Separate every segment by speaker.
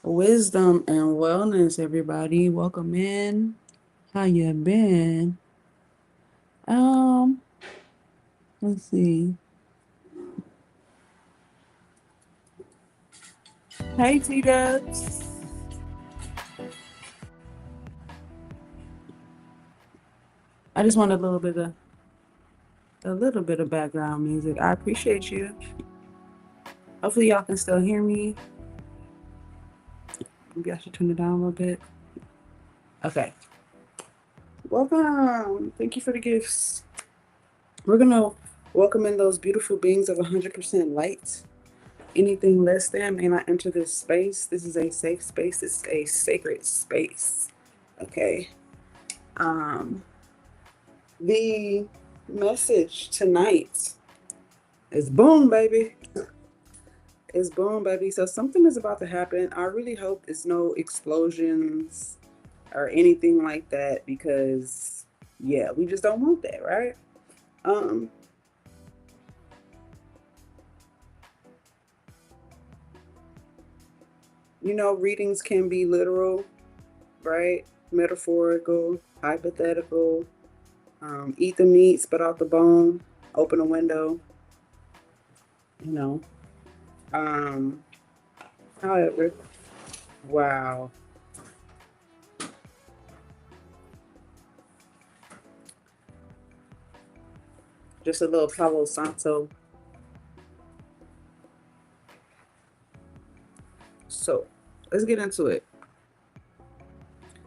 Speaker 1: Wisdom and wellness, everybody. Welcome in. How you been? Um, let's see. Hey, T Dubs. I just want a little bit of background music. I appreciate you. Hopefully, y'all can still hear me. Maybe I should turn it down a little bit. Okay. Welcome. Thank you for the gifts. We're gonna welcome in those beautiful beings of 100% light. Anything less than may not enter this space. This is a safe space. This is a sacred space. Okay. Um, the message tonight is boom, baby. It's boom, baby. So something is about to happen. I really hope it's no explosions or anything like that because yeah, we just don't want that, right? Um, readings can be literal, right? Metaphorical, hypothetical. Eat the meat, spit out the bone, open a window, you know. Um, however, wow. Just a little Palo Santo. So let's get into it.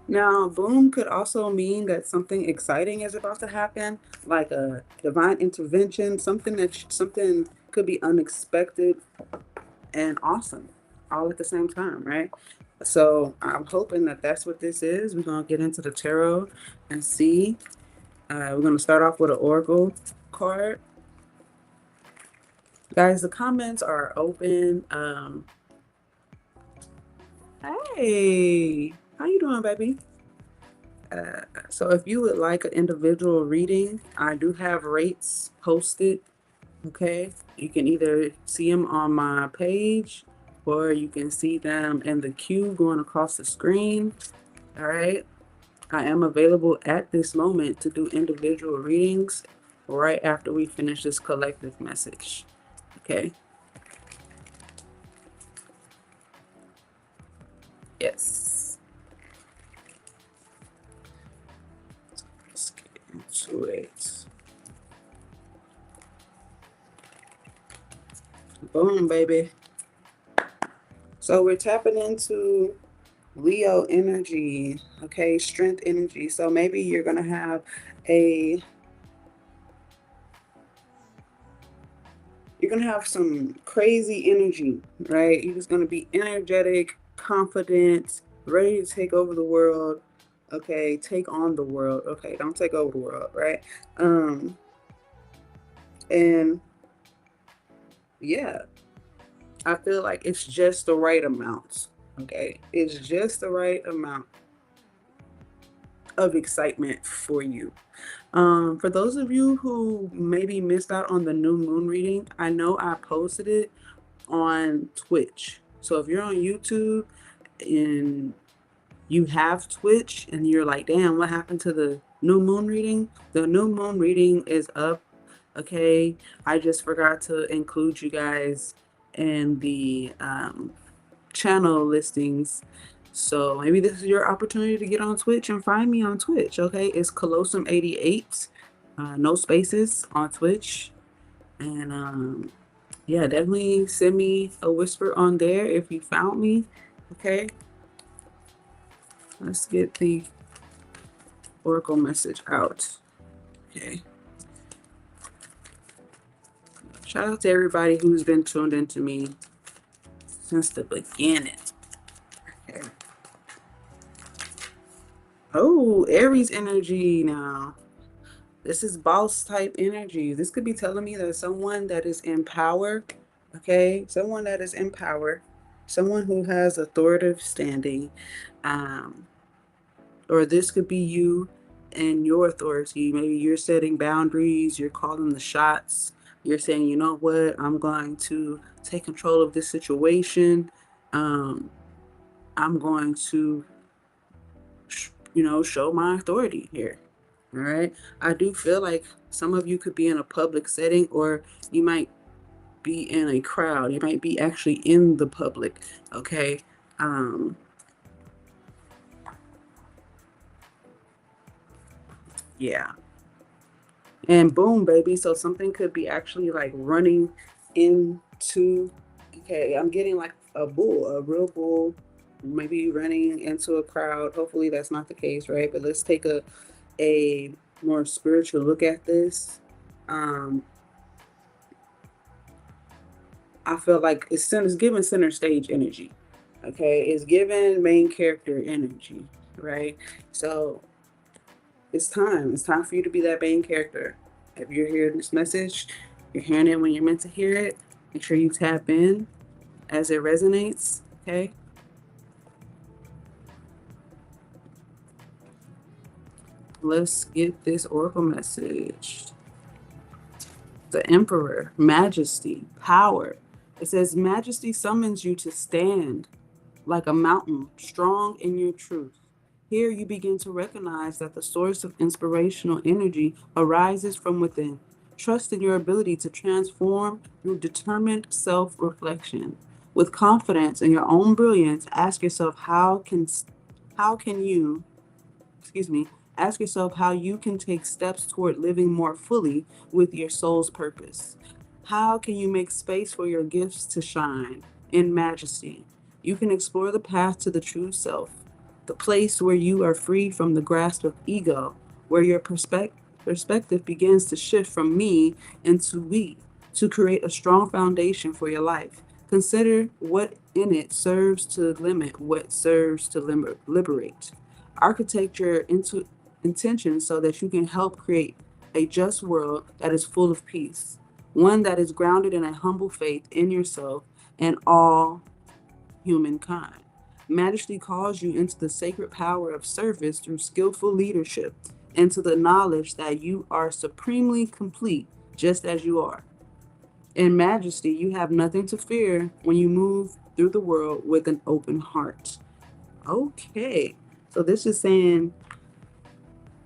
Speaker 1: Now, boom could also mean that something exciting is about to happen, like a divine intervention, something could be unexpected and awesome all at the same time, right? So I'm hoping that that's what this is. We're gonna get into the tarot and see. We're gonna start off with an oracle card, guys. The comments are open. Hey, how you doing, baby? So if you would like an individual reading, I do have rates posted. Okay, you can either see them on my page or you can see them in the queue going across the screen. All right, I am available at this moment to do individual readings right after we finish this collective message. Okay, yes. Let's get into it. Boom, baby. So we're tapping into Leo energy, okay, strength energy. So maybe you're gonna have a you're gonna have some crazy energy, right? You're just gonna be energetic, confident, ready to take over the world. Okay, take on the world. Okay, don't take over the world, right? Um, and yeah, I feel like it's just the right amount. Okay, it's just the right amount of excitement for you. For those of you who maybe missed out on the new moon reading, I know I posted it on Twitch. So if you're on YouTube and you have Twitch and you're like, damn, what happened to the new moon reading? The new moon reading is up. Okay. I just forgot to include you guys in the channel listings. So maybe this is your opportunity to get on Twitch and find me on Twitch. Okay. It's Colosum88. No spaces on Twitch. And yeah, definitely send me a whisper on there if you found me. Okay. Let's get the Oracle message out. Okay. Shout out to everybody who's been tuned into me since the beginning. Okay. Oh, Aries energy now. This is boss type energy. This could be telling me that someone that is in power, okay, someone that is in power, someone who has authoritative standing, um, or this could be you and your authority. Maybe you're setting boundaries, you're calling the shots, you're saying, you know what, I'm going to take control of this situation. Um, I'm going to, show my authority here. All right. I do feel like some of you could be in a public setting, or you might be in a crowd. You might be actually in the public. Okay. Um, yeah. And boom, baby. So something could be actually like running into, okay, I'm getting like a bull, a real bull, maybe running into a crowd. Hopefully that's not the case, right? But let's take a more spiritual look at this. Um, I feel like it's given center stage energy. Okay, it's given main character energy, right? So it's time. It's time for you to be that main character. If you're hearing this message, you're hearing it when you're meant to hear it. Make sure you tap in as it resonates. Okay. Let's get this oracle message. The Emperor, majesty, power. It says, Majesty summons you to stand like a mountain, strong in your truth. Here you begin to recognize that the source of inspirational energy arises from within. Trust in your ability to transform through determined self reflection. With confidence in your own brilliance, ask yourself how can you excuse me, ask yourself how you can take steps toward living more fully with your soul's purpose. How can you make space for your gifts to shine in majesty? You can explore the path to the true self, the place where you are free from the grasp of ego, where your perspective begins to shift from me into we to create a strong foundation for your life. Consider what in it serves to limit, what serves to liberate. Architecture into intention so that you can help create a just world that is full of peace, one that is grounded in a humble faith in yourself and all humankind. Majesty calls you into the sacred power of service through skillful leadership, into the knowledge that you are supremely complete just as you are. In majesty, you have nothing to fear when you move through the world with an open heart. Okay. So this is saying,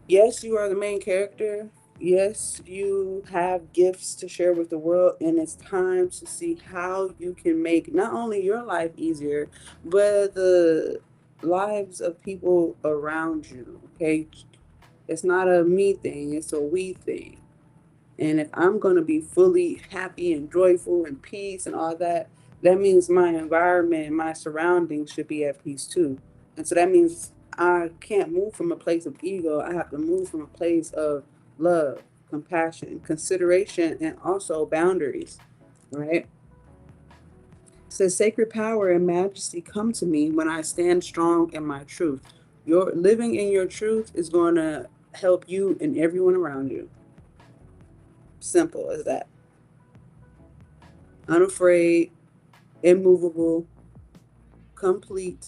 Speaker 1: yes, you are the main character. Yes, you have gifts to share with the world, and it's time to see how you can make not only your life easier, but the lives of people around you. Okay. It's not a me thing, it's a we thing. And if I'm going to be fully happy and joyful and peace and all that, that means my environment, my surroundings should be at peace too. And so that means I can't move from a place of ego. I have to move from a place of love, compassion, consideration, and also boundaries, right? It says sacred power and majesty come to me when I stand strong in my truth. Your living in your truth is going to help you and everyone around you. Simple as that. Unafraid, immovable, complete,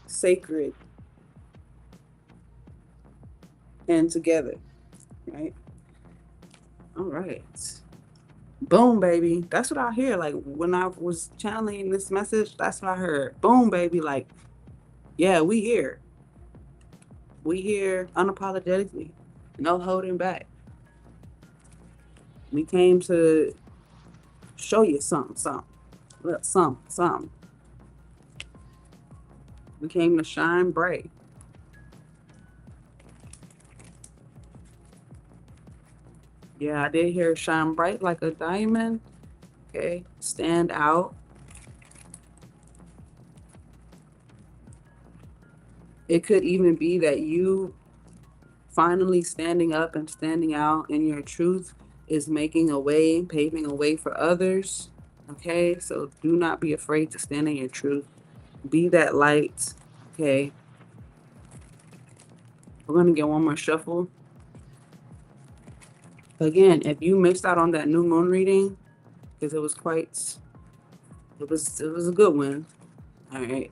Speaker 1: sacred, and together, right? All right. Boom, baby. That's what I hear. Like when I was channeling this message, that's what I heard. Boom, baby. Like, yeah, we here. We here unapologetically. No holding back. We came to show you something. Look, something. We came to shine bright. Yeah, I did hear shine bright like a diamond. Okay, stand out. It could even be that you finally standing up and standing out in your truth is making a way, paving a way for others. Okay, so do not be afraid to stand in your truth. Be that light. Okay, we're going to get one more shuffle. Again, if you missed out on that new moon reading, because it was a good one. All right,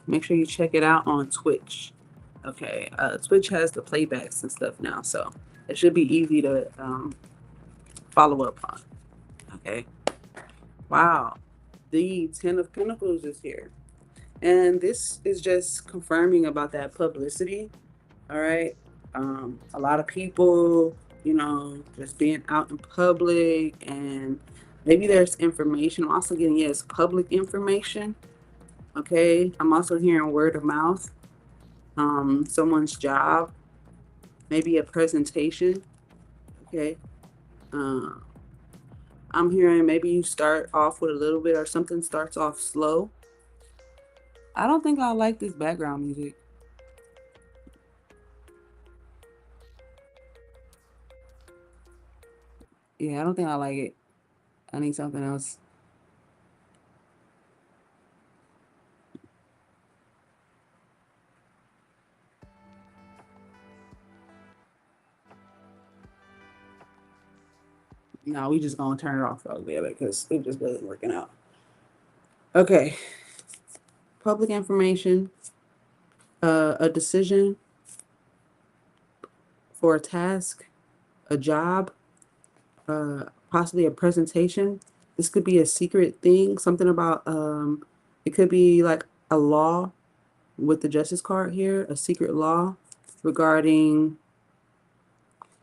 Speaker 1: make sure you check it out on Twitch. Okay, Twitch has the playbacks and stuff now, so it should be easy to follow up on. Okay, wow, the 10 of Pentacles is here. And this is just confirming about that publicity. All right. A lot of people, just being out in public, and maybe there's information. I'm also getting, yes, public information. Okay. I'm also hearing word of mouth, someone's job, maybe a presentation. Okay. Uh, I'm hearing maybe you start off with a little bit or something starts off slow. I don't think I like this background music. Yeah, I don't think I like it. I need something else. No, we just gonna turn it off altogether because it just wasn't working out. Okay. Public information, a decision for a task, a job, possibly a presentation. This could be a secret thing, something about it could be like a law with the justice card here, a secret law regarding,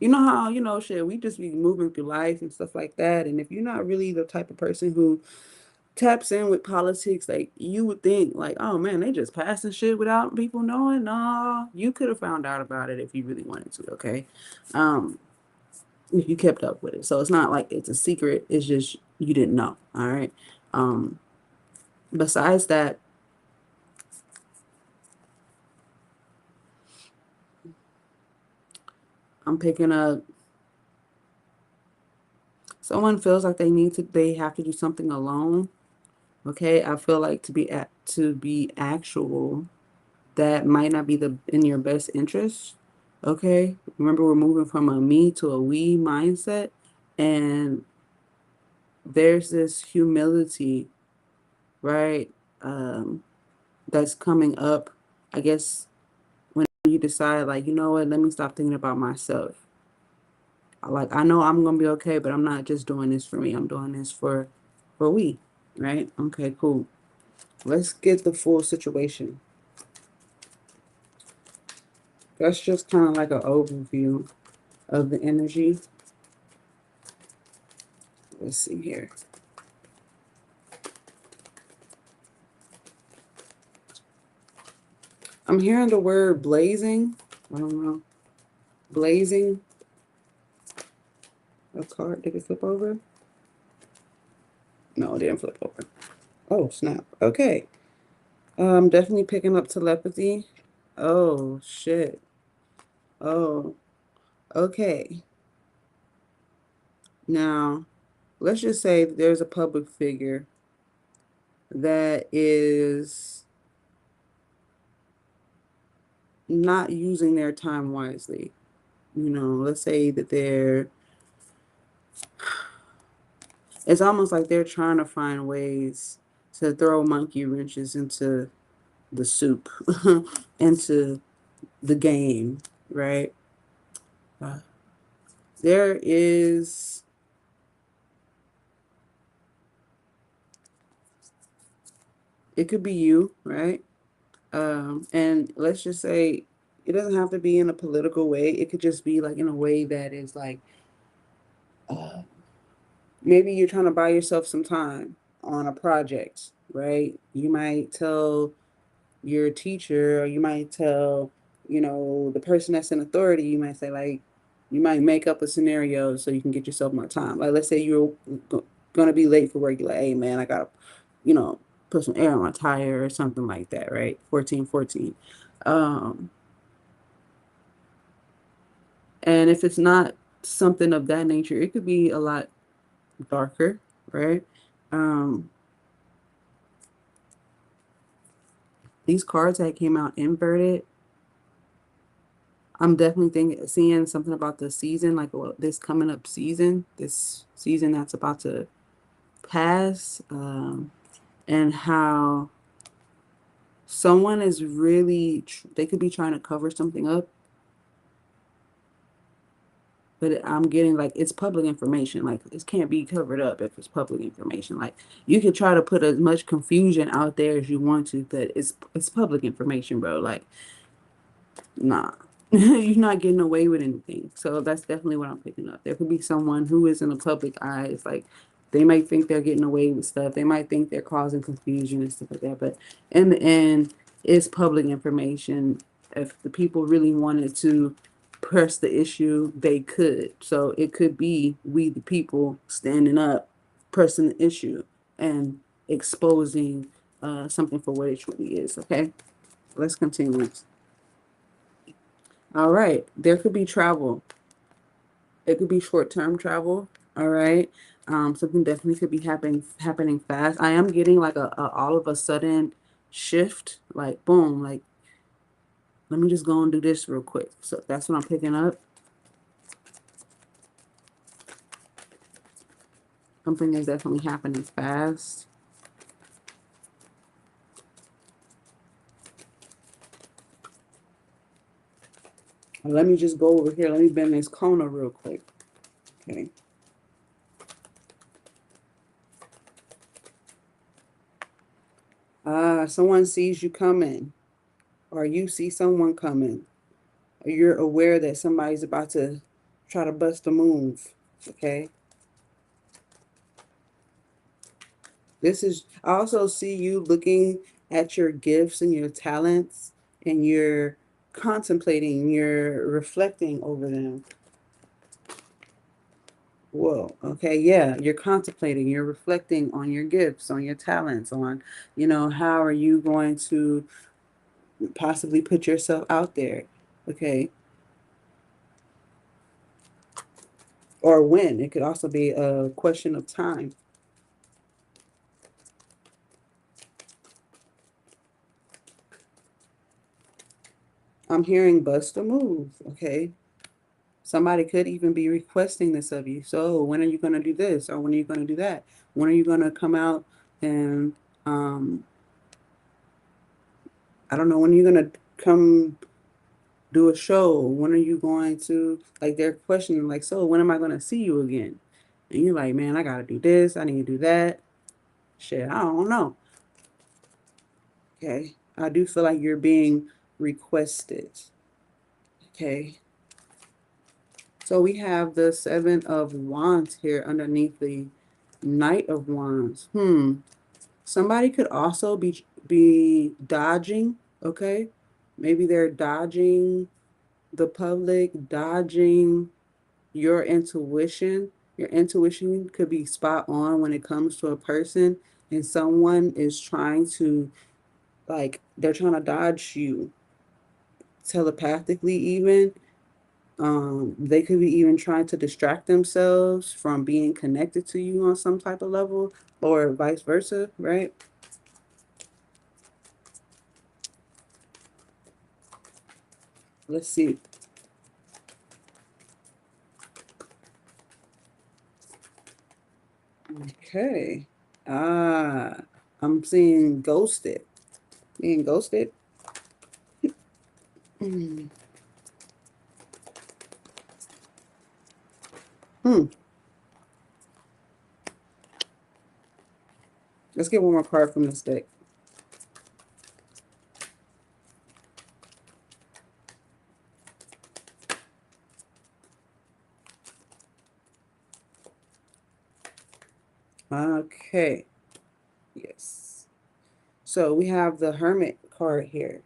Speaker 1: how, shit, we just be moving through life and stuff like that. And if you're not really the type of person who taps in with politics, like you would think like, oh man, they just passing shit without people knowing. Nah, you could have found out about it if you really wanted to, okay? Um, if you kept up with it. So it's not like it's a secret, it's just you didn't know. All right. Um, Besides that, I'm picking up someone feels like they have to do something alone. Okay. I feel like to be actual, that might not be the in your best interest. Okay. Remember, we're moving from a me to a we mindset. And there's this humility, right? Um, that's coming up, I guess, when you decide, like, you know what, let me stop thinking about myself. Like, I know I'm gonna be okay, but I'm not just doing this for me. I'm doing this for we, right? Okay, cool. Let's get the full situation. That's just kind of like an overview of the energy. Let's see here. I'm hearing the word blazing. I don't know. Blazing. A card. Did it flip over? No, it didn't flip over. Oh, snap. Okay. I'm definitely picking up telepathy. Oh, shit. Oh, okay. Now, let's just say that there's a public figure that is not using their time wisely. Let's say that it's almost like they're trying to find ways to throw monkey wrenches into the soup, into the game, right? Uh, there is, it could be you, right? And let's just say it doesn't have to be in a political way. It could just be like in a way that is like, uh, maybe you're trying to buy yourself some time on a project, right? You might tell your teacher, or you might tell, the person that's in authority, you might say, like, you might make up a scenario so you can get yourself more time. Like, let's say you're going to be late for work. You're like, hey, man, I got to, you know, put some air on my tire or something like that, right? 1414. Um, and if it's not something of that nature, it could be a lot darker, right? Um, these cards that came out inverted, I'm definitely seeing something about the season, like this coming up season, this season that's about to pass, and how someone is really, they could be trying to cover something up, but I'm getting like it's public information. Like it can't be covered up if it's public information. Like you can try to put as much confusion out there as you want to, but it's public information, bro. Like nah. You're not getting away with anything. So that's definitely what I'm picking up. There could be someone who is in the public eye. It's like they might think they're getting away with stuff. They might think they're causing confusion and stuff like that. But in the end, it's public information. If the people really wanted to press the issue, they could. So it could be we, the people, standing up, pressing the issue, and exposing something for what it truly is. Okay, let's continue. All right. There could be travel. It could be short-term travel. All right. Something definitely could be happening fast. I am getting like a all of a sudden shift, like boom, like let me just go and do this real quick. So that's what I'm picking up. Something is definitely happening fast. Let me just go over here. Let me bend this corner real quick. Okay. Someone sees you coming, or you see someone coming. You're aware that somebody's about to try to bust a move. Okay. I also see you looking at your gifts and your talents, and you're contemplating, you're reflecting over them. Whoa, okay, yeah, you're contemplating, you're reflecting on your gifts, on your talents, on, how are you going to possibly put yourself out there, okay? Or when. It could also be a question of time. I'm hearing bust a move, okay? Somebody could even be requesting this of you. So when are you going to do this? Or when are you going to do that? When are you going to come out and, um, I don't know, when are you going to come do a show? When are you going to, like, they're questioning, like, so when am I going to see you again? And you're like, man, I got to do this. I need to do that. Shit, I don't know. Okay. I do feel like you're being requested. Okay. So we have the Seven of Wands here underneath the Knight of Wands. Somebody could also be dodging, okay? Maybe they're dodging the public, dodging your intuition. Your intuition could be spot on when it comes to a person, and someone is trying to, like, they're trying to dodge you telepathically even. They could be even trying to distract themselves from being connected to you on some type of level, or vice versa, right? Let's see. Okay. Ah, I'm seeing ghosted. Being ghosted. Hmm. Hmm. Let's get one more card from this deck. Okay. Yes. So we have the Hermit card here.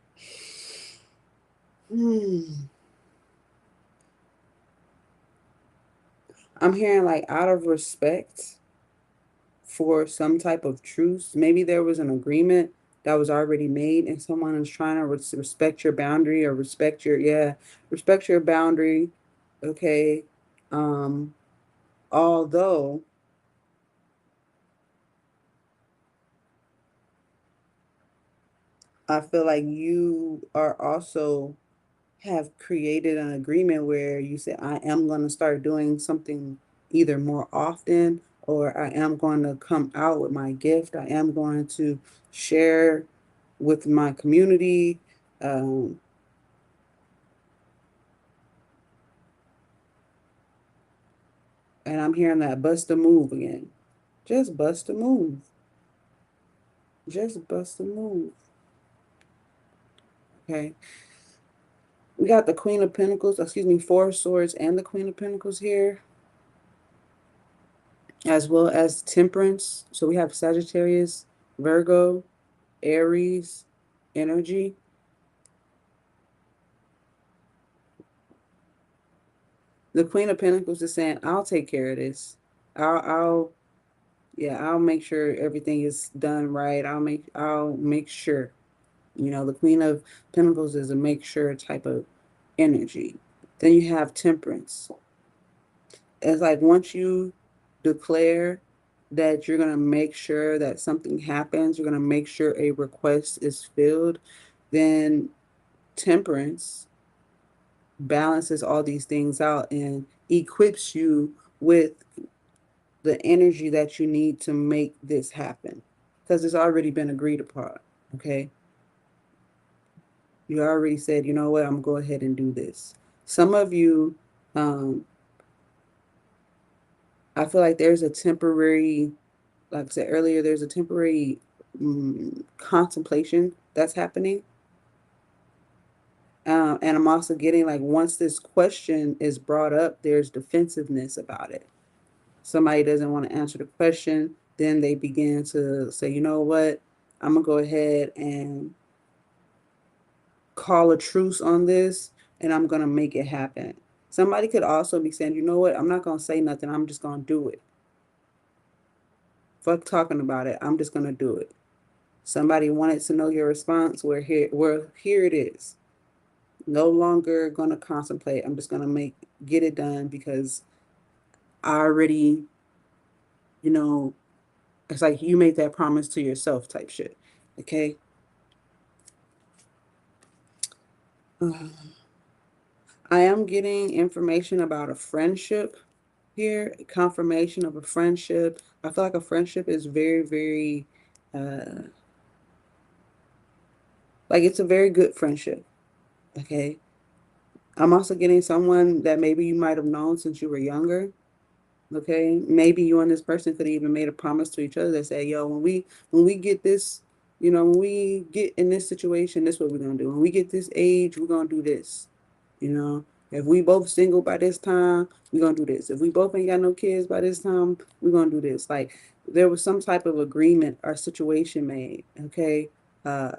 Speaker 1: Hmm. I'm hearing like out of respect for some type of truce. Maybe there was an agreement that was already made and someone is trying to respect your boundary or respect your boundary. Okay. Um, although I feel like you are also have created an agreement where you say, I am going to start doing something either more often, or I am going to come out with my gift. I am going to share with my community. Um, And I'm hearing that bust a move again. Just bust a move. Just bust a move. Okay. We got the Queen of Pentacles, excuse me, Four of Swords and the Queen of Pentacles here, as well as Temperance. So we have Sagittarius, Virgo, Aries energy. The Queen of Pentacles is saying, I'll take care of this. I'll make sure everything is done right. I'll make sure. You know, the Queen of Pentacles is a make sure type of energy. Then you have Temperance. It's like once you declare that you're going to make sure that something happens, you're going to make sure a request is filled, then Temperance balances all these things out and equips you with the energy that you need to make this happen because it's already been agreed upon. Okay. You already said, you know what, I'm going to go ahead and do this. Some of you, um, I feel like there's a temporary, like I said earlier, there's a temporary contemplation that's happening. And I'm also getting like once this question is brought up, there's defensiveness about it. Somebody doesn't want to answer the question, then they begin to say, you know what, I'm going to go ahead and call a truce on this and I'm going to make it happen. Somebody could also be saying, you know what, I'm not going to say nothing. I'm just going to do it. Fuck talking about it. I'm just going to do it. Somebody wanted to know your response. Here it is. No longer going to contemplate. I'm just going to get it done because I already, you know, it's like you made that promise to yourself type shit. Okay. I am getting information about a friendship here, confirmation of a friendship. I feel like a friendship is very, very, like it's a very good friendship. Okay. I'm also getting someone that maybe you might have known since you were younger. Okay. Maybe you and this person could have even made a promise to each other that say, yo, when we get this, when we get in this situation, this is what we're gonna do. When we get this age, we're gonna do this. You know, if we both single by this time, we're gonna do this. If we both ain't got no kids by this time, we're gonna do this. Like there was some type of agreement or situation made. Okay.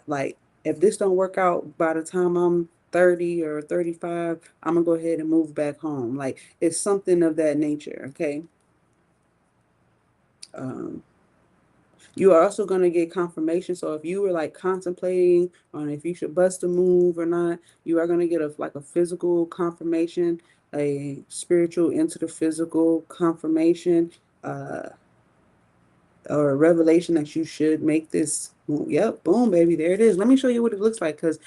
Speaker 1: Like if this don't work out by the time I'm 30 or 35, I'm gonna go ahead and move back home. Like it's something of that nature. Okay. Um, you are also going to get confirmation. So if you were like contemplating on if you should bust a move or not, you are going to get a physical confirmation, a spiritual into the physical confirmation, uh, or a revelation that you should make this. Yep, boom, baby, there it is. Let me show you what it looks like because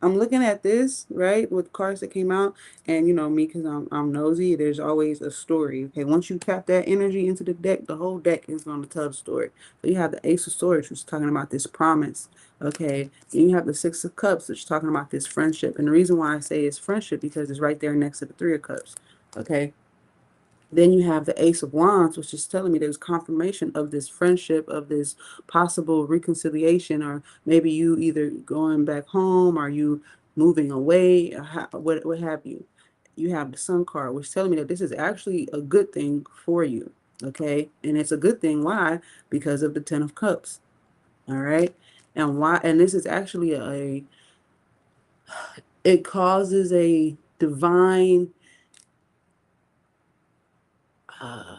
Speaker 1: I'm looking at this right with cards that came out, and you know me because I'm nosy. There's always a story. Okay, once you tap that energy into the deck, the whole deck is going to tell the story. So you have the Ace of Swords, which is talking about this promise. Okay, and you have the Six of Cups, which is talking about this friendship. And the reason why I say it's friendship because it's right there next to the Three of Cups. Okay, then you have the Ace of Wands, which is telling me there's confirmation of this friendship, of this possible reconciliation, or maybe you either going back home or you moving away, or what have you. You have the Sun card, which is telling me that this is actually a good thing for you. Okay. And it's a good thing. Why? Because of the Ten of Cups. All right. And why? And this is actually it causes a divine, uh,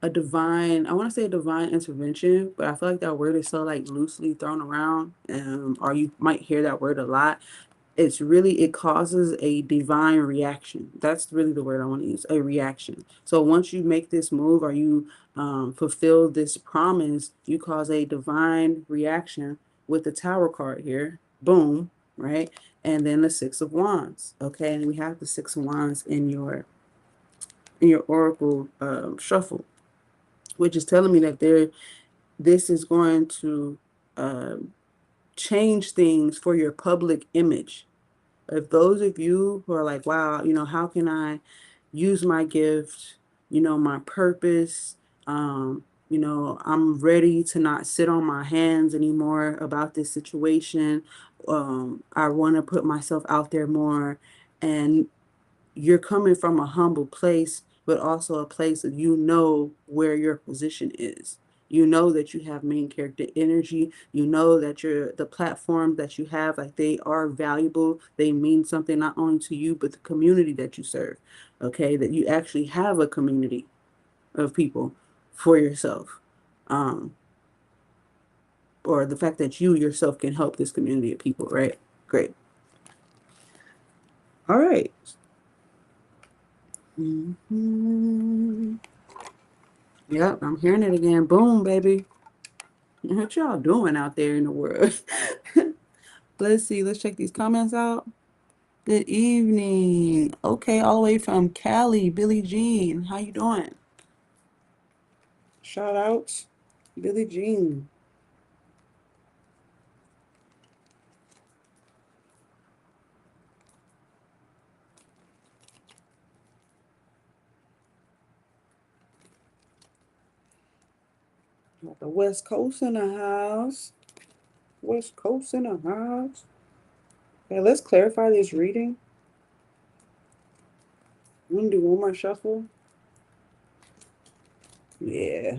Speaker 1: I want to say a divine intervention, but I feel like that word is so like loosely thrown around, or you might hear that word a lot. It causes a divine reaction. That's really the word I want to use, a reaction. So once you make this move or you fulfill this promise, you cause a divine reaction with the Tower card here. Boom, right? And then the Six of Wands. Okay, and we have the Six of Wands in your Oracle shuffle, which is telling me that this is going to uh, change things for your public image. If those of you who are like, wow, how can I, use my gift, my purpose. I'm ready to not sit on my hands anymore about this situation. I want to put myself out there more. And you're coming from a humble place, but also a place of where your position is. You know that you have main character energy. You know that the platform that you have, like they are valuable. They mean something not only to you, but the community that you serve. Okay, that you actually have a community of people for yourself. Um, or the fact that you yourself can help this community of people, right? Great. All right. Mm-hmm. Yep, I'm hearing it again. Boom, baby. What y'all doing out there in the world? Let's see. Let's check these comments out. Good evening. Okay, all the way from Cali, Billie Jean. How you doing? Shout outs, Billie Jean. Got the West Coast in the house. West Coast in the house. Okay, let's clarify this reading. I'm gonna do one more shuffle. Yeah.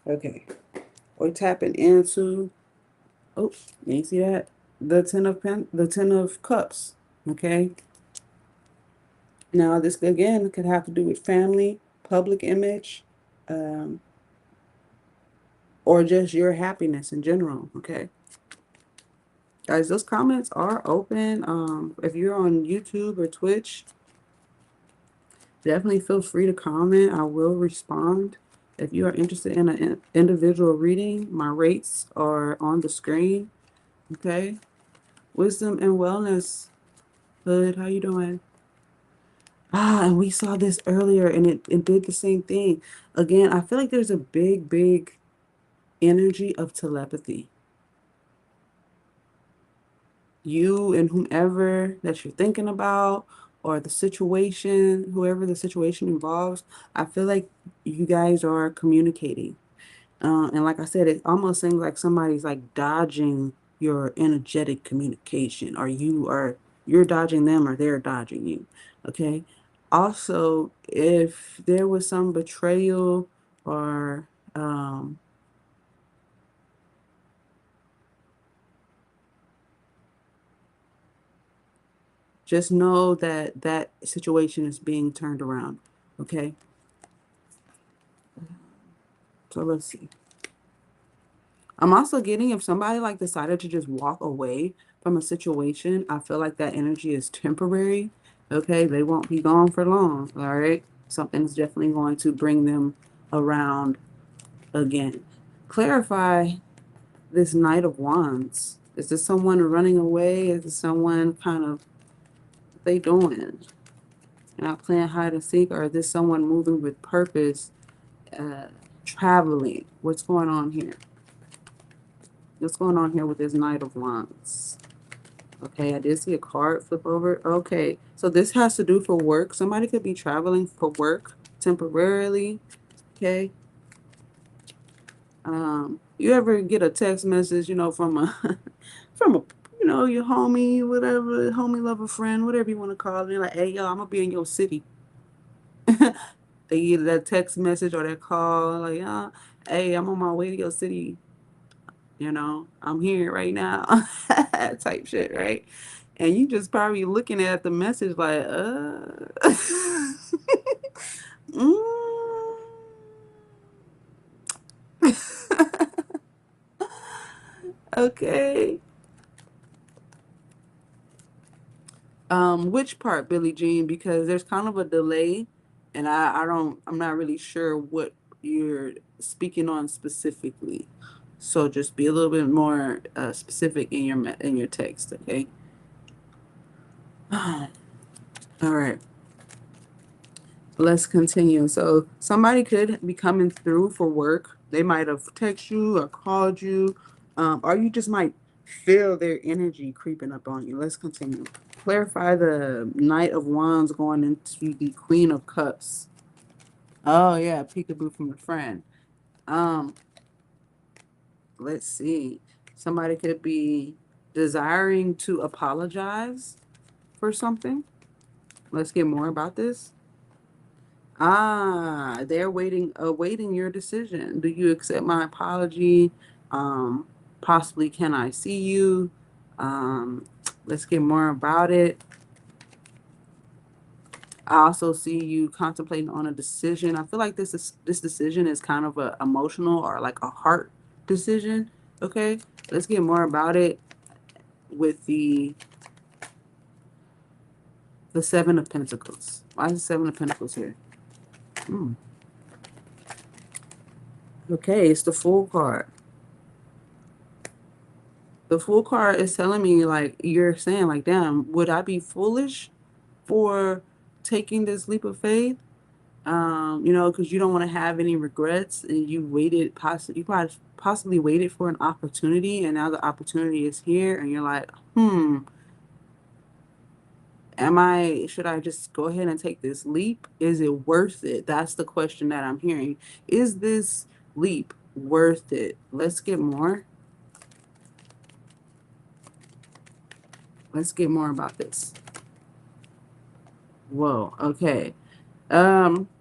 Speaker 1: Okay. We're tapping into. Oh, you see that? The 10 of cups. Okay. Now this again could have to do with family, public image, um, or just your happiness in general. Okay. Guys, those comments are open. If you're on YouTube or Twitch, definitely feel free to comment. I will respond. If you are interested in an individual reading, my rates are on the screen. Okay. Wisdom and wellness. Hood, how you doing? And we saw this earlier and it did the same thing. Again, I feel like there's a big energy of telepathy. You and whomever that you're thinking about, or the situation, whoever the situation involves, I feel like you guys are communicating. And like I said, it almost seems like somebody's like dodging your energetic communication, or you're dodging them or they're dodging you. Okay. Also, if there was some betrayal or just know that that situation is being turned around. Okay. So let's see. I'm also getting if somebody like decided to just walk away from a situation, I feel like that energy is temporary. Okay, they won't be gone for long. All right, something's definitely going to bring them around again. Clarify this Knight of Wands. Is this someone running away? Is this someone kind of they doing? Not playing hide and seek, or is this someone moving with purpose, uh, traveling? What's going on here? What's going on here with this Knight of Wands? Okay, I did see a card flip over. Okay, so this has to do for work. Somebody could be traveling for work temporarily. Okay. You ever get a text message, from a from a your homie, whatever, homie, lover, friend, whatever you want to call it. They're like, hey, yo, I'm gonna be in your city. They get that text message or that call, like, hey, I'm on my way to your city. I'm here right now, type shit, right? And you just probably looking at the message like, mm. Okay. Which part, Billie Jean? Because there's kind of a delay, and I'm not really sure what you're speaking on specifically. So just be a little bit more specific in your text, okay? All right. Let's continue. So somebody could be coming through for work. They might have texted you or called you, or you just might feel their energy creeping up on you. Let's continue. Clarify the Knight of Wands going into the Queen of Cups. Oh yeah, peekaboo from a friend. Um, let's see. Somebody could be desiring to apologize for something. Let's get more about this. Ah, they're awaiting your decision. Do you accept my apology? Um, possibly can I see you? Um, let's get more about it. I also see you contemplating on a decision. I feel like this decision is kind of a emotional or like a heart decision. Okay, let's get more about it with the Seven of Pentacles. Why is the Seven of Pentacles here? Hmm. Okay, it's the Fool card. The Fool card is telling me like you're saying like, damn, would I be foolish for taking this leap of faith? You know, because you don't want to have any regrets, and you waited, you possibly waited for an opportunity, and now the opportunity is here, and you're like, should I just go ahead and take this leap? Is it worth it? That's the question that I'm hearing. Is this leap worth it? Let's get more. Let's get more about this. Whoa, okay.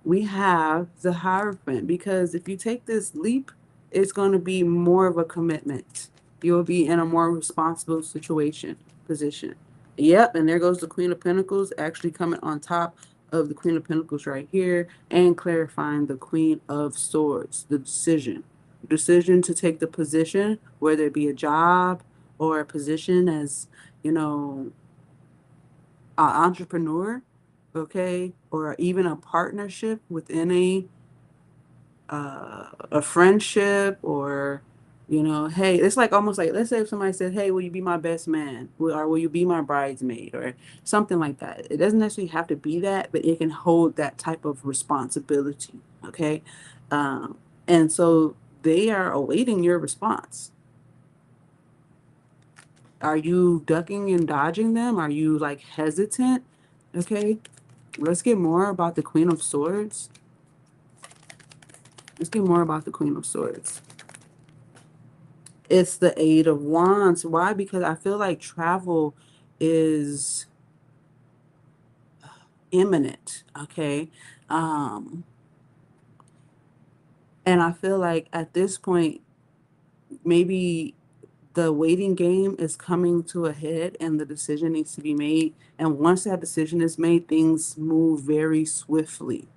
Speaker 1: We have the Hierophant, because if you take this leap, it's going to be more of a commitment. You'll be in a more responsible position. Yep, and there goes the Queen of Pentacles actually coming on top of the Queen of Pentacles right here and clarifying the Queen of Swords, the decision. Decision to take the position, whether it be a job or a position as, you know, an entrepreneur, okay, or even a partnership within a friendship, or you know, hey, it's like almost like, let's say if somebody said, hey, will you be my best man, or will you be my bridesmaid, or something like that. It doesn't necessarily have to be that, but it can hold that type of responsibility, okay. um, and so they are awaiting your response. Are you ducking and dodging them? Are you like hesitant? Okay, let's get more about the Queen of Swords. Let's get more about the Queen of Swords. It's the Eight of Wands. Why? Because I feel like travel is imminent. Okay. Um, and I feel like at this point, maybe the waiting game is coming to a head and the decision needs to be made. And once that decision is made, things move very swiftly.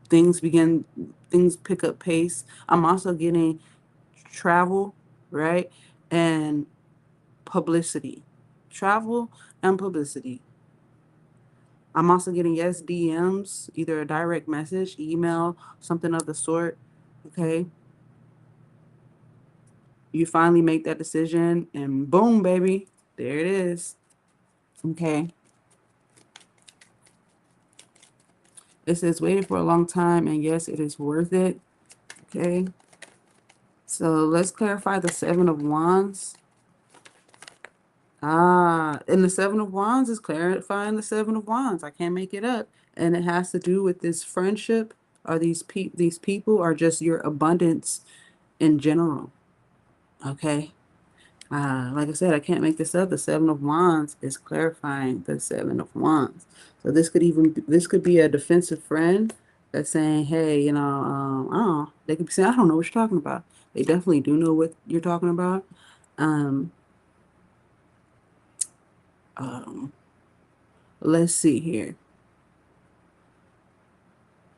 Speaker 1: Things begin, things pick up pace. I'm also getting travel, right? And publicity. Travel and publicity. I'm also getting, yes, DMs, either a direct message, email, something of the sort. Okay. You finally make that decision and boom, baby, there it is. Okay. It says waited for a long time, and yes, it is worth it. Okay. So let's clarify the Seven of Wands. Ah, and the Seven of Wands is clarifying the Seven of Wands. I can't make it up. And it has to do with this friendship, or these people, are just your abundance in general. Okay. Like I said, I can't make this up. The Seven of Wands is clarifying the Seven of Wands. So this could be a defensive friend that's saying, hey, you know, I don't know. They could be saying, I don't know what you're talking about. They definitely do know what you're talking about. Um, um, let's see here.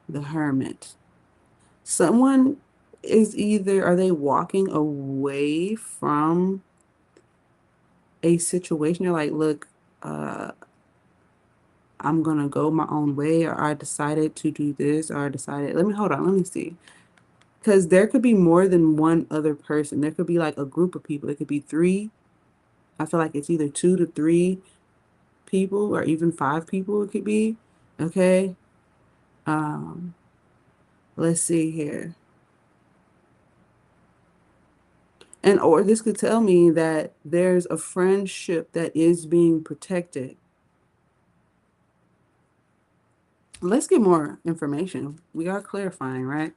Speaker 1: The Hermit. Someone is either, are they walking away from a situation? They're like, look, uh, I'm gonna go my own way, or I decided to do this, or I decided, let me hold on, let me see. Because there could be more than one other person. There could be like a group of people. It could be three. I feel like it's either 2 to 3 people, or even 5 people it could be. Okay. Um, let's see here. Or this could tell me that there's a friendship that is being protected. Let's get more information. We got clarifying, right?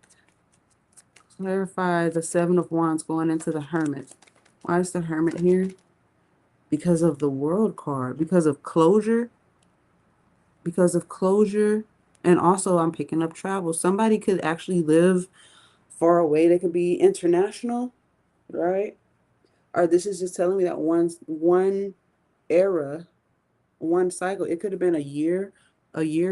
Speaker 1: Clarify the Seven of Wands going into the Hermit. Why is the Hermit here? Because of the World card. Because of closure. Because of closure. And also I'm picking up travel. Somebody could actually live far away. They could be international, right? Or this is just telling me that one era, one cycle. It could have been a year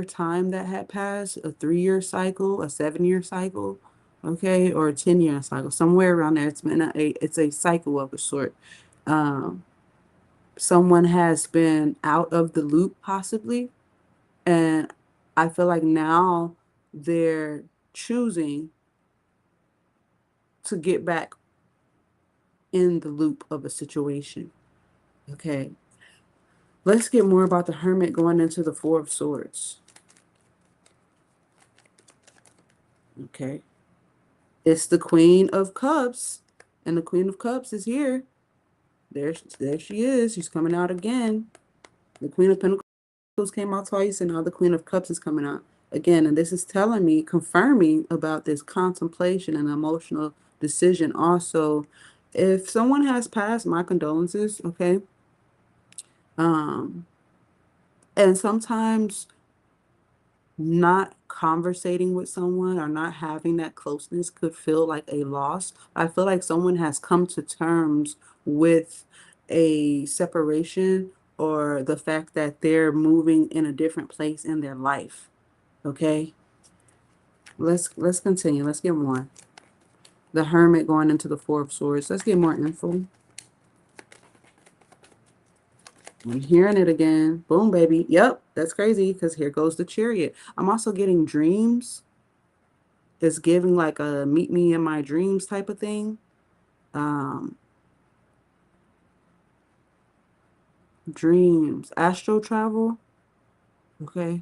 Speaker 1: time that had passed, a 3-year cycle, a 7-year cycle, okay, or a 10-year cycle, somewhere around there. It's a cycle of a sort. Um, Someone has been out of the loop possibly, and I feel like now they're choosing to get back in the loop of a situation. Okay. Let's get more about the Hermit going into the Four of Swords. Okay. It's the Queen of Cups, and the Queen of Cups is here. There she is. She's coming out again. The Queen of Pentacles came out twice, and now the Queen of Cups is coming out again. And this is telling me, confirming about this contemplation and emotional decision. Also, if someone has passed, my condolences, okay? And sometimes not conversating with someone or not having that closeness could feel like a loss. I feel like someone has come to terms with a separation or the fact that they're moving in a different place in their life. Okay? Let's continue. Let's get more. The Hermit going into the Four of Swords. Let's get more info. I'm hearing it again. Boom, baby. Yep, that's crazy because here goes the Chariot. I'm also getting dreams. It's giving like a meet me in my dreams type of thing. Um, Dreams, astral travel. Okay.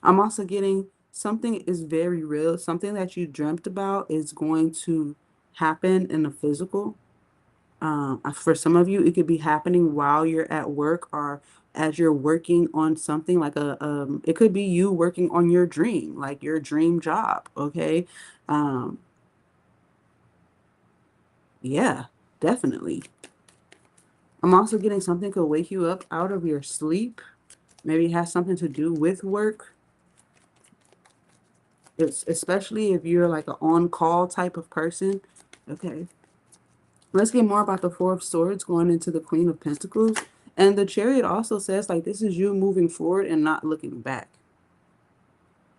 Speaker 1: I'm also getting something is very real. Something that you dreamt about is going to happen in the physical. For some of you, it could be happening while you're at work or as you're working on something like it could be you working on your dream, like your dream job. Okay. Um, yeah, definitely. I'm also getting something could wake you up out of your sleep. Maybe it has something to do with work. It's especially if you're like an on-call type of person. Okay. Let's get more about the Four of Swords going into the Queen of Pentacles. And the Chariot also says like this is you moving forward and not looking back.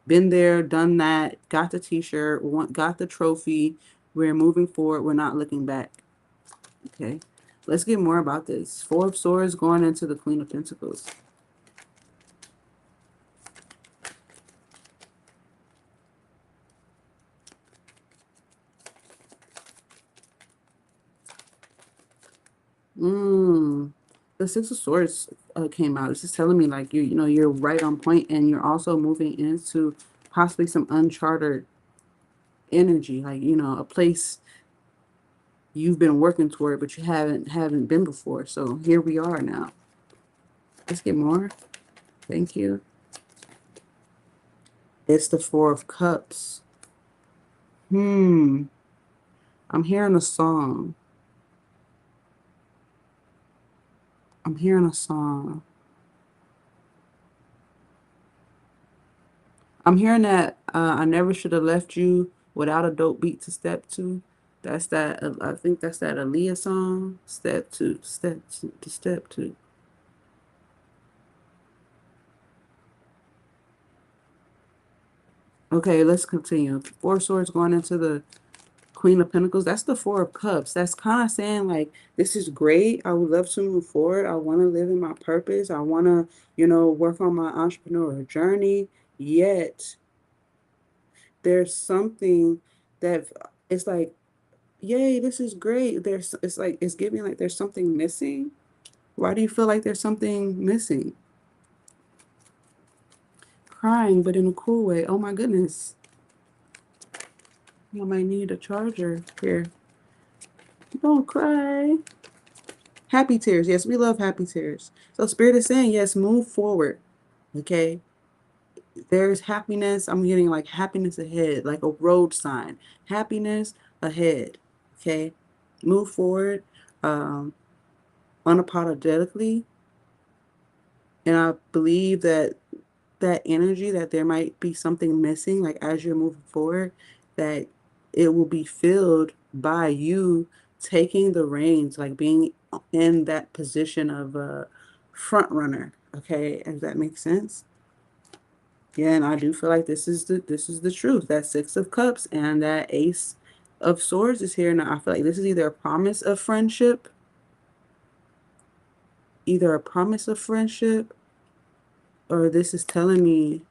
Speaker 1: Been there, done that, got the t-shirt, got the trophy. We're moving forward. We're not looking back. Okay. Let's get more about this. Four of Swords going into the Queen of Pentacles. The Six of Swords came out. This is telling me like you know, you're right on point and you're also moving into possibly some uncharted energy, like, you know, a place you've been working toward, but you haven't been before. So here we are now. Let's get more. Thank you. It's the Four of Cups. I'm hearing a song. I'm hearing a song. I'm hearing that I never should have left you without a dope beat to step to. That's that. I think that's that Aaliyah song. Step two, step two, to step two. Okay, let's continue. Four Swords going into the Queen of Pentacles. That's the Four of Cups. That's kind of saying like, this is great. I would love to move forward. I want to live in my purpose. I want to, you know, work on my entrepreneurial journey. Yet there's something that it's like, yay, this is great. It's like, it's giving like there's something missing. Why do you feel like there's something missing? Crying, but in a cool way. Oh my goodness. You might need a charger here. Don't cry. Happy tears. Yes, we love happy tears. So Spirit is saying, yes, move forward. Okay. there's happiness. I'm getting like happiness ahead, like a road sign. Happiness ahead. Okay. Move forward unapologetically. And I believe that that energy, that there might be something missing, like as you're moving forward, that it will be filled by you taking the reins, like being in that position of a front runner. Okay, if that makes sense. Yeah, and I do feel like this is the truth. That Six of Cups and that Ace of Swords is here. Now I feel like this is either a promise of friendship, or this is telling me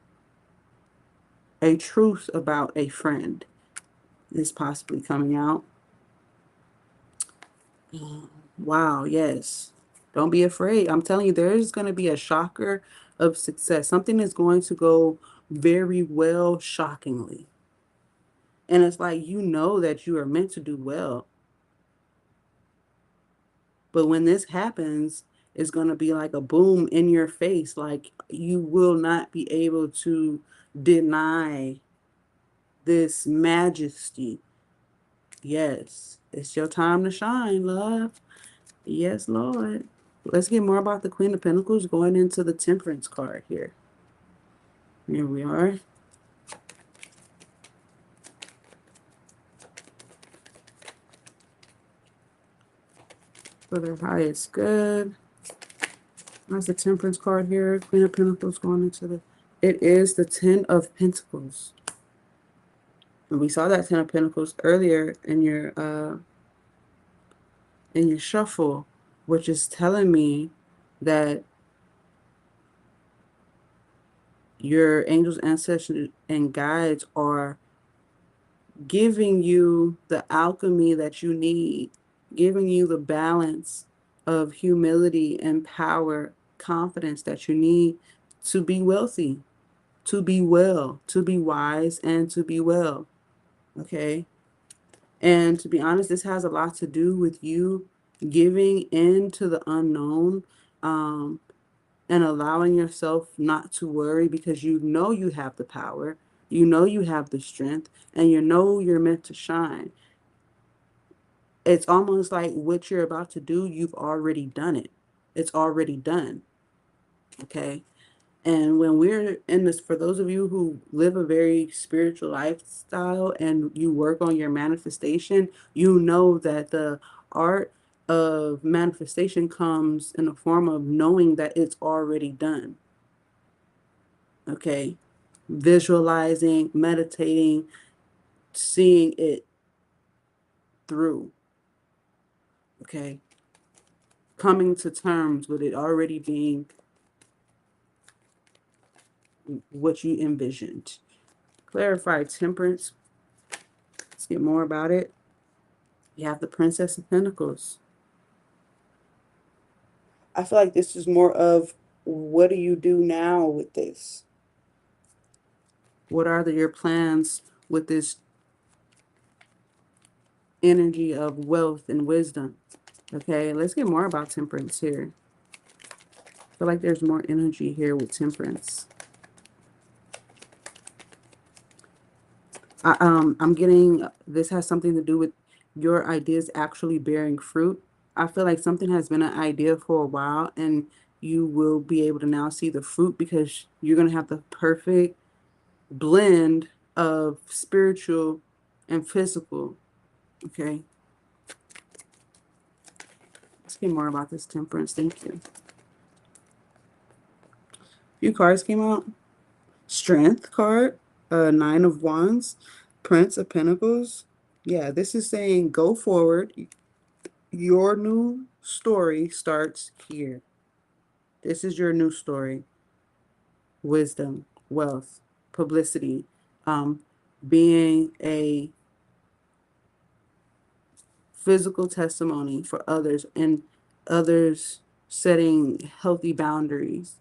Speaker 1: a truth about a friend is possibly coming out. Wow, yes. Don't be afraid. I'm telling you, there is going to be a shocker of success. Something is going to go very well, shockingly. And it's like, you know that you are meant to do well. But when this happens, it's going to be like a boom in your face. Like, you will not be able to deny this majesty. Yes, it's your time to shine, love. Yes, Lord. Let's get more about the Queen of Pentacles going into the Temperance card here. Here we are. For their highest good. That's the Temperance card here. Queen of Pentacles going into the... It is the Ten of Pentacles. And we saw that Ten of Pentacles earlier in your shuffle, which is telling me that your angels, ancestors, and guides are giving you the alchemy that you need, giving you the balance of humility and power, confidence that you need to be wealthy, to be well, to be wise, and to be well. Okay. And to be honest, this has a lot to do with you giving in to the unknown, and allowing yourself not to worry, because you know you have the power, you know you have the strength, and you know you're meant to shine. It's almost like what you're about to do, you've already done it. It's already done. Okay. And when we're in this, for those of you who live a very spiritual lifestyle and you work on your manifestation, you know that the art of manifestation comes in the form of knowing that it's already done. Okay. Visualizing, meditating, seeing it through. Okay. Coming to terms with it already being what you envisioned. Clarify Temperance. Let's get more about it. You have the Princess of Pentacles. I feel like this is more of, what do you do now with this? What are your plans with this energy of wealth and wisdom? Okay, let's get more about Temperance here. I feel like there's more energy here with Temperance. I'm getting, this has something to do with your ideas actually bearing fruit. I feel like something has been an idea for a while, and you will be able to now see the fruit, because you're going to have the perfect blend of spiritual and physical. Okay. Let's get more about this Temperance. Thank you. A few cards came out. Strength card, Nine of Wands, Prince of Pentacles. Yeah, this is saying go forward. Your new story starts here. This is your new story. Wisdom, wealth, publicity, being a physical testimony for others, and others setting healthy boundaries,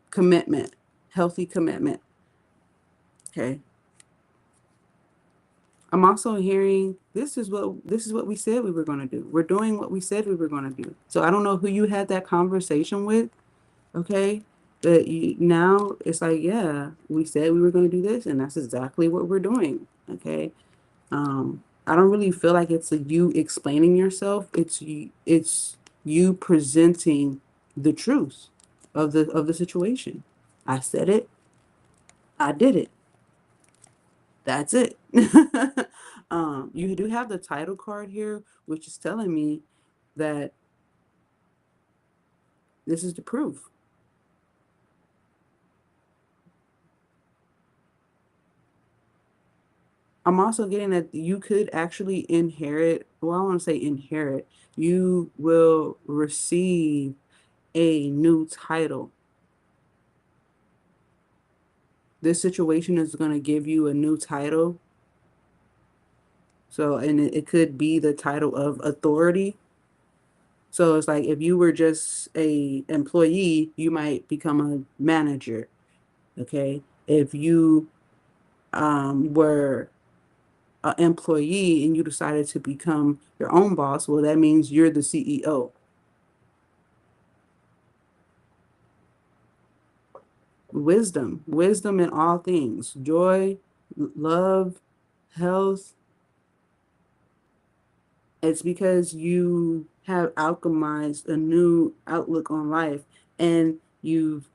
Speaker 1: commitment, healthy commitment. Okay. I'm also hearing this is what we said we were going to do. We're doing what we said we were going to do. So I don't know who you had that conversation with, okay? But now it's like, yeah, we said we were going to do this, and that's exactly what we're doing. Okay. I don't really feel like it's you explaining yourself. It's you presenting the truth of the situation. I said it. I did it. That's it. You do have the title card here, which is telling me that this is the proof. I'm also getting that you could actually inherit, well, I want to say inherit, you will receive a new title. This situation is going to give you a new title. So, and it could be the title of authority. So it's like if you were just a employee, you might become a manager. Okay. If you were an employee and you decided to become your own boss, well, that means you're the CEO. Wisdom in all things, joy, love, health. It's because you have alchemized a new outlook on life and you've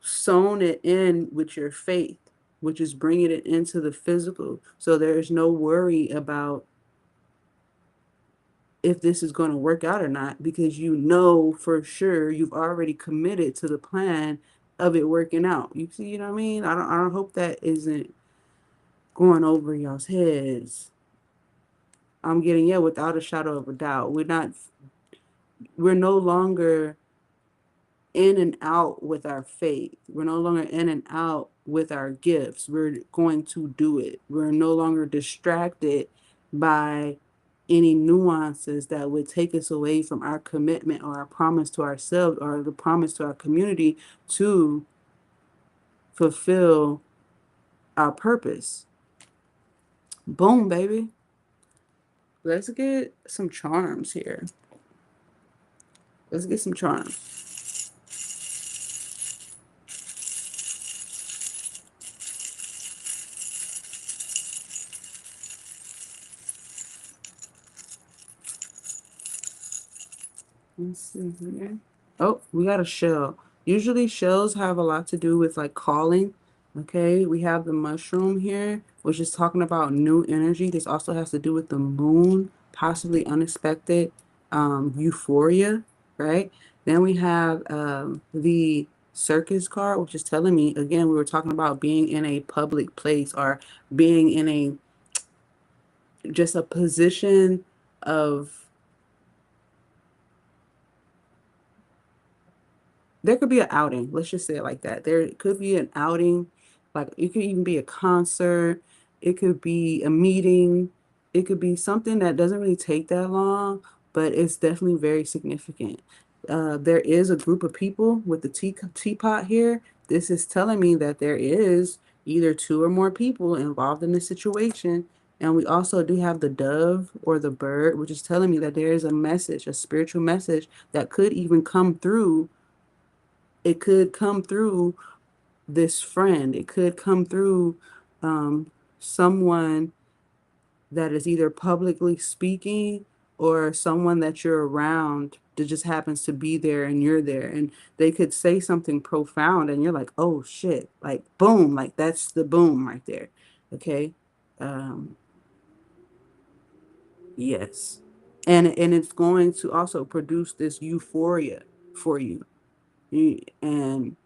Speaker 1: sewn it in with your faith, which is bringing it into the physical. So there's no worry about if this is going to work out or not, because you know for sure you've already committed to the plan of it working out. You see what I mean? I don't hope that isn't going over y'all's heads. I'm getting, yeah, without a shadow of a doubt. We're no longer in and out with our faith. We're no longer in and out with our gifts. We're going to do it. We're no longer distracted by any nuances that would take us away from our commitment or our promise to ourselves or the promise to our community to fulfill our purpose. Boom, baby. Let's get some charms here. Let's get some charms. Let's see here. Oh, we got a shell. Usually shells have a lot to do with like calling. Okay, we have the mushroom here, which is talking about new energy. This also has to do with the moon, possibly unexpected euphoria, right? Then we have the circus card, which is telling me, again, we were talking about being in a public place or being in a just a position of there could be an outing. Let's just say it like that. There could be an outing, like it could even be a concert, it could be a meeting, it could be something that doesn't really take that long, but it's definitely very significant. There is a group of people with the teapot here. This is telling me that there is either two or more people involved in the situation. And we also do have the dove or the bird, which is telling me that there is a message, a spiritual message that could even come through. It could come through this friend. It could come through someone that is either publicly speaking or someone that you're around that just happens to be there and you're there. And they could say something profound and you're like, oh shit, like boom, like that's the boom right there. Okay. Um, yes. And it's going to also produce this euphoria for you. And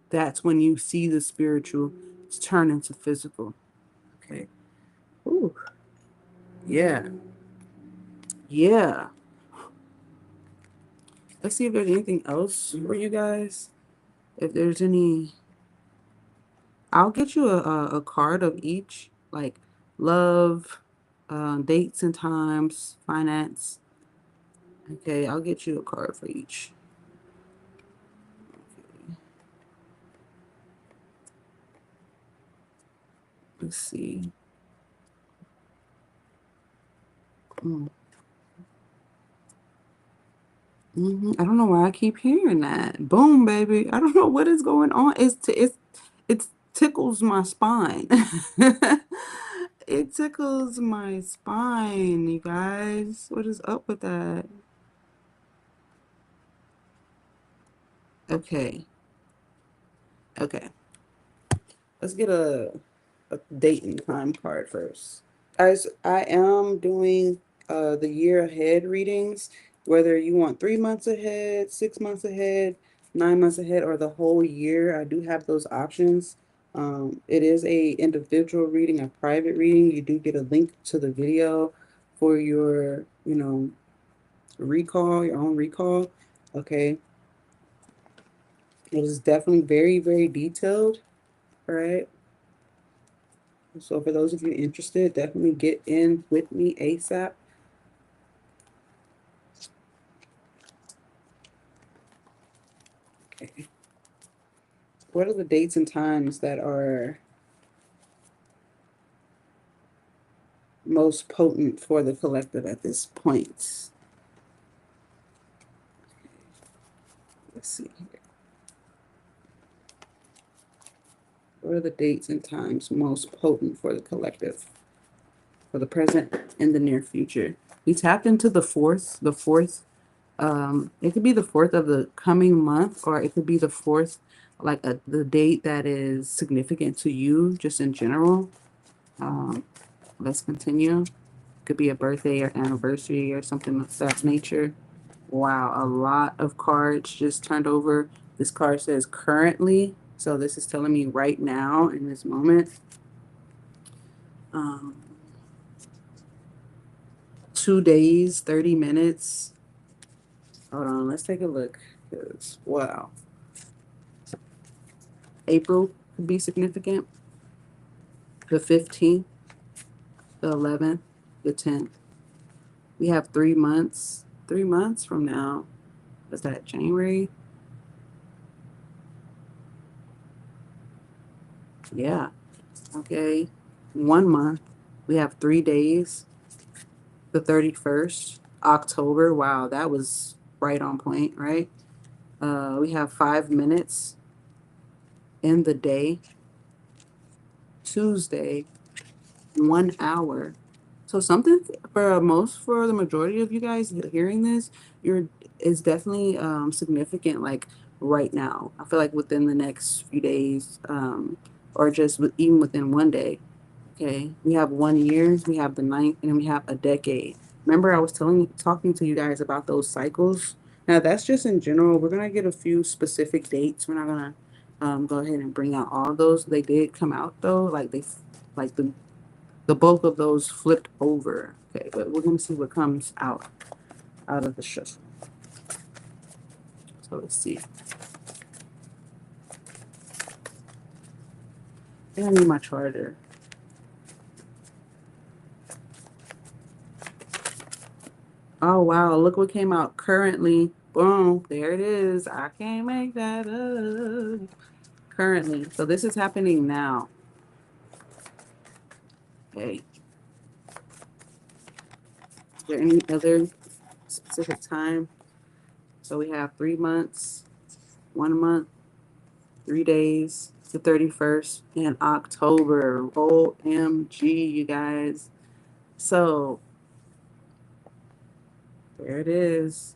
Speaker 1: that's when you see the spiritual turn into physical. Okay. Ooh, yeah. Yeah. Let's see if there's anything else for you guys. If there's any, I'll get you a card of each, like love, dates and times, finance. Okay, I'll get you a card for each. Let's see. Mm, I don't know why I keep hearing that. Boom, baby. I don't know what is going on. It tickles my spine. It tickles my spine, you guys. What is up with that? Okay. Okay. Let's get a date and time card first. As I am doing the year ahead readings, whether you want 3 months ahead, 6 months ahead, 9 months ahead, or the whole year, I do have those options. It is a individual reading, a private reading. You do get a link to the video for your, recall, your own recall. Okay. It is definitely very, very detailed. All right. So for those of you interested, definitely get in with me ASAP. Okay. What are the dates and times that are most potent for the collective at this point? Let's see here. What are the dates and times most potent for the collective for the present and the near future? We tapped into the fourth. It could be the fourth of the coming month, or it could be the fourth, like the date that is significant to you, just in general. Um, let's continue. Could be a birthday or anniversary or something of that nature. Wow, a lot of cards just turned over. This card says currently, so this is telling me right now in this moment. Um, 2 days, 30 minutes. Hold on, let's take a look. Wow, April could be significant. The 15th, the 11th, the 10th. We have 3 months. 3 months from now. What's that, January? Yeah. Okay. 1 month. We have 3 days. The 31st, October. Wow, that was right on point, right? We have 5 minutes in the day. Tuesday, 1 hour. So something for the majority of you guys hearing this, you're is definitely significant. Like right now, I feel like within the next few days, or just even within one day. Okay, we have 1 year, we have the ninth, and we have a decade. Remember, I was talking to you guys about those cycles. Now that's just in general. We're gonna get a few specific dates. We're not gonna go ahead and bring out all of those. They did come out though, like the bulk of those flipped over. Okay, but we're gonna see what comes out of the shuffle. So let's see. I need my charger. Oh wow, look what came out currently. Boom, there it is. I can't make that up. Currently. So this is happening now. Okay. Is there any other specific time? So we have 3 months, 1 month, 3 days, the 31st, and October. OMG, you guys. So there it is.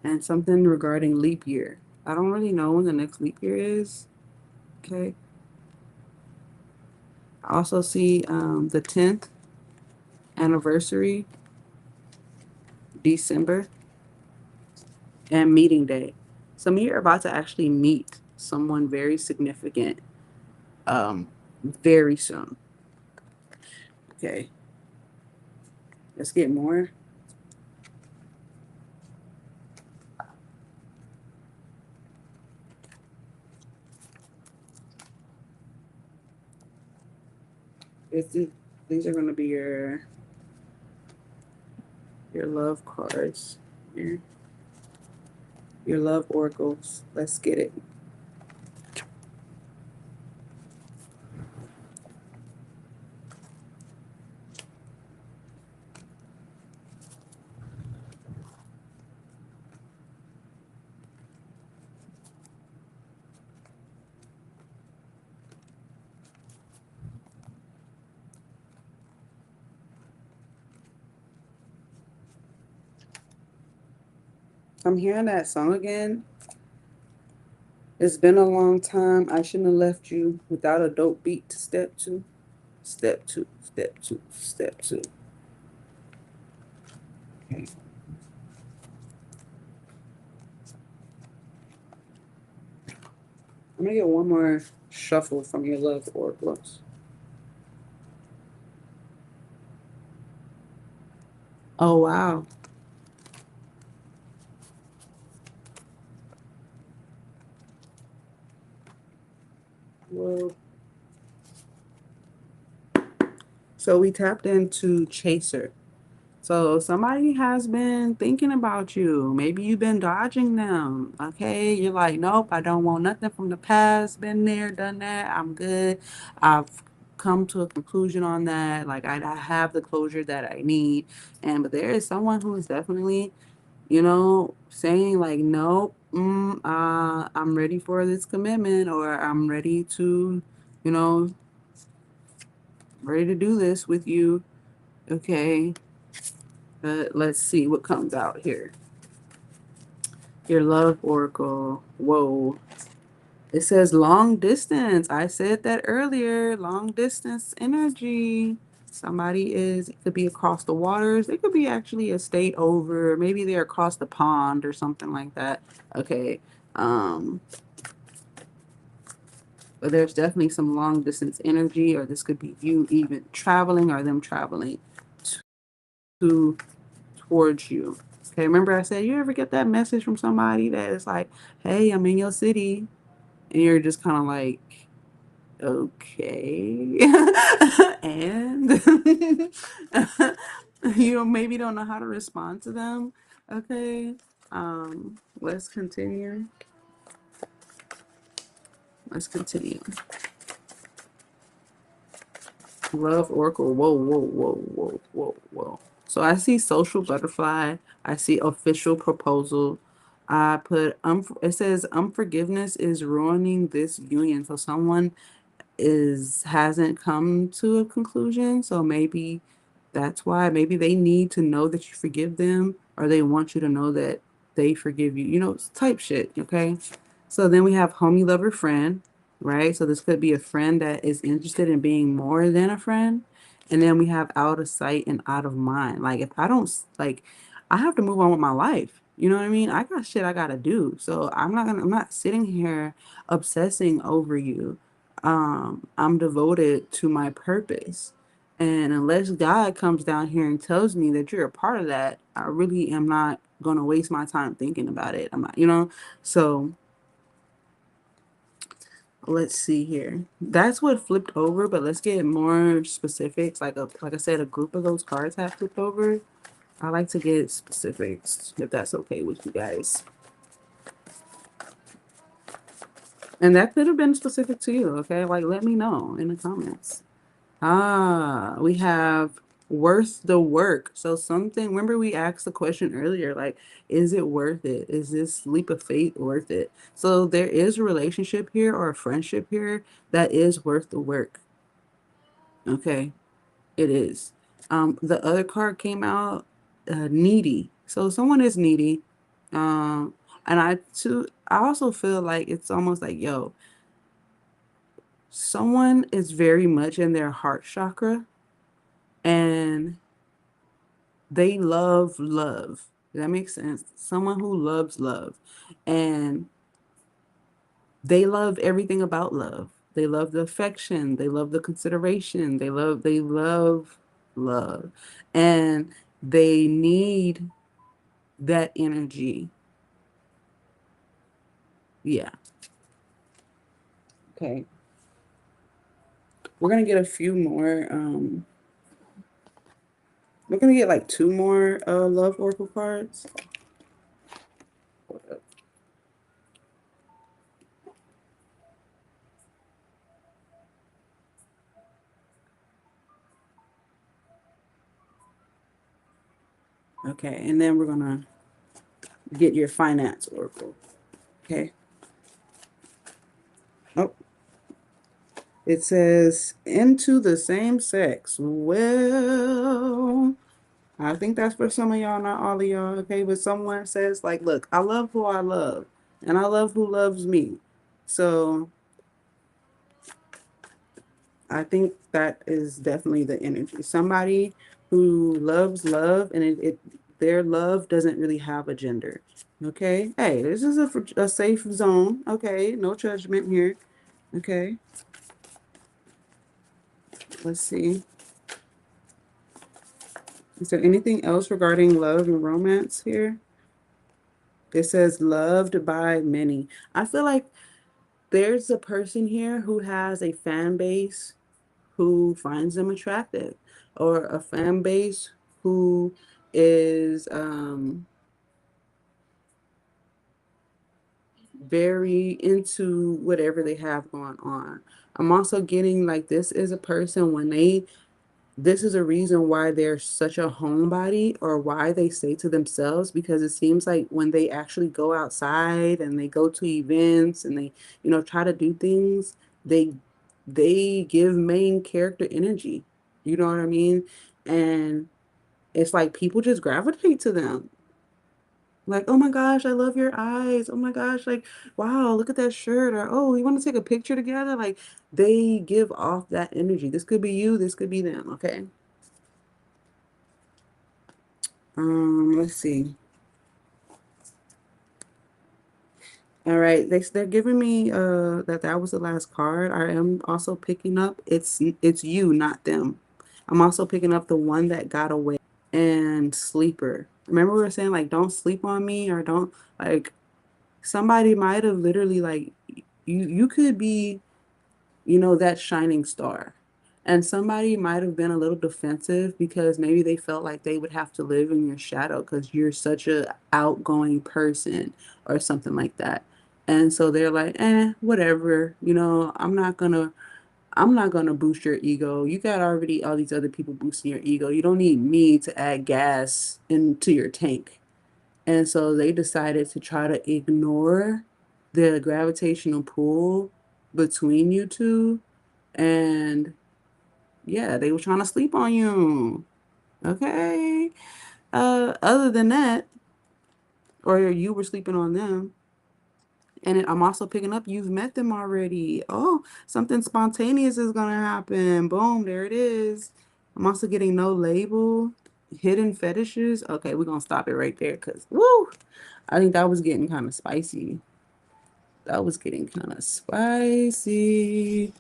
Speaker 1: And something regarding leap year. I don't really know when the next leap year is. Okay. I also see the 10th anniversary, December, and meeting day. Some of you are about to actually meet someone very significant um, very soon. Okay. Let's get more. These are going to be your love cards. Your love oracles. Let's get it. I'm hearing that song again. It's been a long time. I shouldn't have left you without a dope beat to step to. Step two, step two, step two. Okay. I'm gonna get one more shuffle from your love oracles. Oh wow. Well, so we tapped into Chaser. So somebody has been thinking about you. Maybe you've been dodging them. Okay. You're like, nope, I don't want nothing from the past. Been there, done that. I'm good. I've come to a conclusion on that. Like I have the closure that I need. But there is someone who is definitely, saying like, nope, I'm ready for this commitment, or I'm ready to, you know, ready to do this with you. Okay. Let's see what comes out here. Your love oracle. Whoa. It says long distance. I said that earlier. Long distance energy. Somebody it could be across the waters. It could be actually a state over. Maybe they're across the pond or something like that. Okay. Um, but there's definitely some long distance energy, or this could be you even traveling or them traveling to towards you. Okay, remember I said you ever get that message from somebody that is like, "Hey, I'm in your city," and you're just kind of like, "Okay," and maybe don't know how to respond to them. Okay, let's continue. Let's continue. Love Oracle. Whoa, whoa, whoa, whoa, whoa, whoa. So I see social butterfly. I see official proposal. I put it says unforgiveness is ruining this union. So someone hasn't come to a conclusion. So maybe that's why. Maybe they need to know that you forgive them, or they want you to know that they forgive you. Type shit. Okay. So then we have homie lover friend, right? So this could be a friend that is interested in being more than a friend. And then we have out of sight and out of mind. Like if I don't like, I have to move on with my life. You know what I mean? I got shit I gotta do. So I'm not sitting here obsessing over you. I'm devoted to my purpose. And unless God comes down here and tells me that you're a part of that, I really am not gonna waste my time thinking about it. I'm not. So let's see here. That's what flipped over, but let's get more specifics. Like I said, a group of those cards have flipped over. I like to get specifics if that's okay with you guys. And that could have been specific to you, okay? Like let me know in the comments. We have worth the work. So something, remember we asked the question earlier, like, is it worth it? Is this leap of faith worth it? So there is a relationship here or a friendship here that is worth the work. Okay, it is. The other card came out, needy. So someone is needy. Um, and I also feel like it's almost like, yo, someone is very much in their heart chakra and they love love. Does that make sense? Someone who loves love. And they love everything about love. They love the affection. They love the consideration. They love love. And they need that energy. Yeah. Okay. We're gonna get a few more. We're gonna get like two more love oracle cards. Okay, and then we're gonna get your finance oracle. Okay. Oh, it says into the same sex. Well, I think that's for some of y'all, not all of y'all, okay? But someone says, like, look, I love who I love, and I love who loves me. So I think that is definitely the energy. Somebody who loves love, and their love doesn't really have a gender. Okay? Hey, this is a safe zone. Okay? No judgment here. Okay? Let's see. Is there anything else regarding love and romance here? It says loved by many. I feel like there's a person here who has a fan base who finds them attractive, or a fan base who is very into whatever they have going on. I'm also getting like this is a person when this is a reason why they're such a homebody, or why they say to themselves, because it seems like when they actually go outside and they go to events and they, try to do things, they they give main character energy. You know what I mean? And it's like people just gravitate to them. Like, oh my gosh, I love your eyes. Oh my gosh, like, wow, look at that shirt. Or, oh, you want to take a picture together? Like, they give off that energy. This could be you, this could be them, okay? Let's see. All right, they're giving me that was the last card. I am also picking up it's you, not them. I'm also picking up the one that got away and sleeper. Remember we were saying like don't sleep on me, or don't, like, somebody might have literally, like, you could be, that shining star. And somebody might have been a little defensive because maybe they felt like they would have to live in your shadow because you're such a outgoing person or something like that. And so they're like, whatever, I'm not gonna boost your ego. You got already all these other people boosting your ego. You don't need me to add gas into your tank. And so they decided to try to ignore the gravitational pull between you two. And yeah, they were trying to sleep on you. Okay. Other than that, or you were sleeping on them. And I'm also picking up, you've met them already. Oh, something spontaneous is gonna happen. Boom, there it is. I'm also getting no label, hidden fetishes. Okay, we're gonna stop it right there because woo, I think that was getting kind of spicy. That was getting kind of spicy.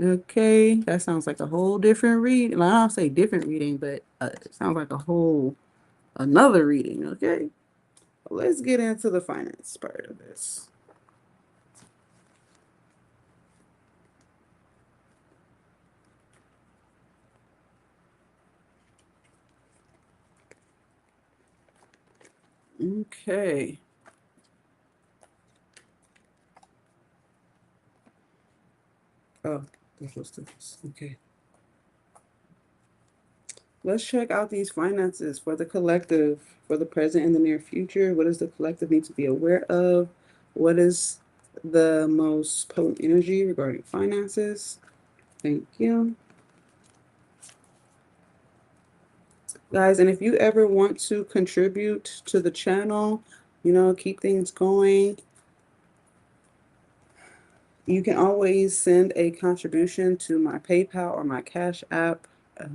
Speaker 1: Okay, that sounds like a whole different read. Well, I don't say different reading, but it sounds like a whole another reading. Okay, let's get into the finance part of this. Okay. Oh, this was this. Okay. Let's check out these finances for the collective for the present and the near future. What does the collective need to be aware of? What is the most potent energy regarding finances? Thank you. Guys, and if you ever want to contribute to the channel, keep things going, you can always send a contribution to my PayPal or my Cash App. Uh,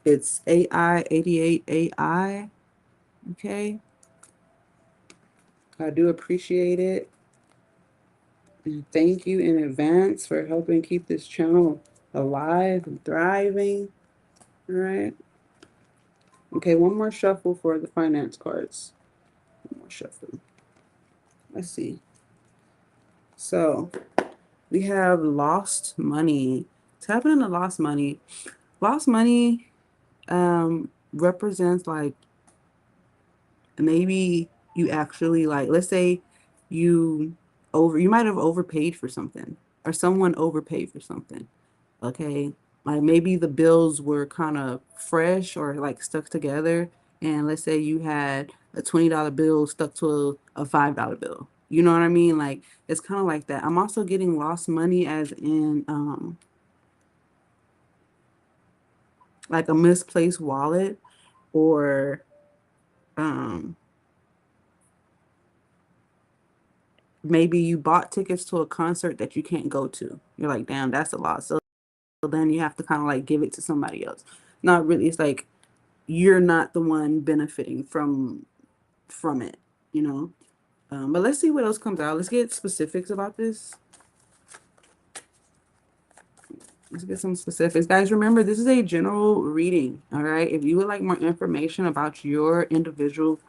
Speaker 1: it's AI88AI. Okay. I do appreciate it. And thank you in advance for helping keep this channel alive and thriving. All right. Okay, one more shuffle for the finance cards. One more shuffle. Let's see. So we have lost money. What's happening to lost money? Lost money represents like maybe you actually, like, let's say you might have overpaid for something, or someone overpaid for something. Okay, like maybe the bills were kind of fresh or like stuck together, and let's say you had a $20 bill stuck to a $5 bill. You know what I mean? Like it's kind of like that. I'm also getting lost money as in like a misplaced wallet, or um, maybe you bought tickets to a concert that you can't go to. You're like, damn, that's a lot. So then you have to kind of like give it to somebody else. Not really. It's like you're not the one benefiting from it, you know. But let's see what else comes out. Let's get specifics about this. Let's get some specifics. Guys, remember, this is a general reading, all right? If you would like more information about your individual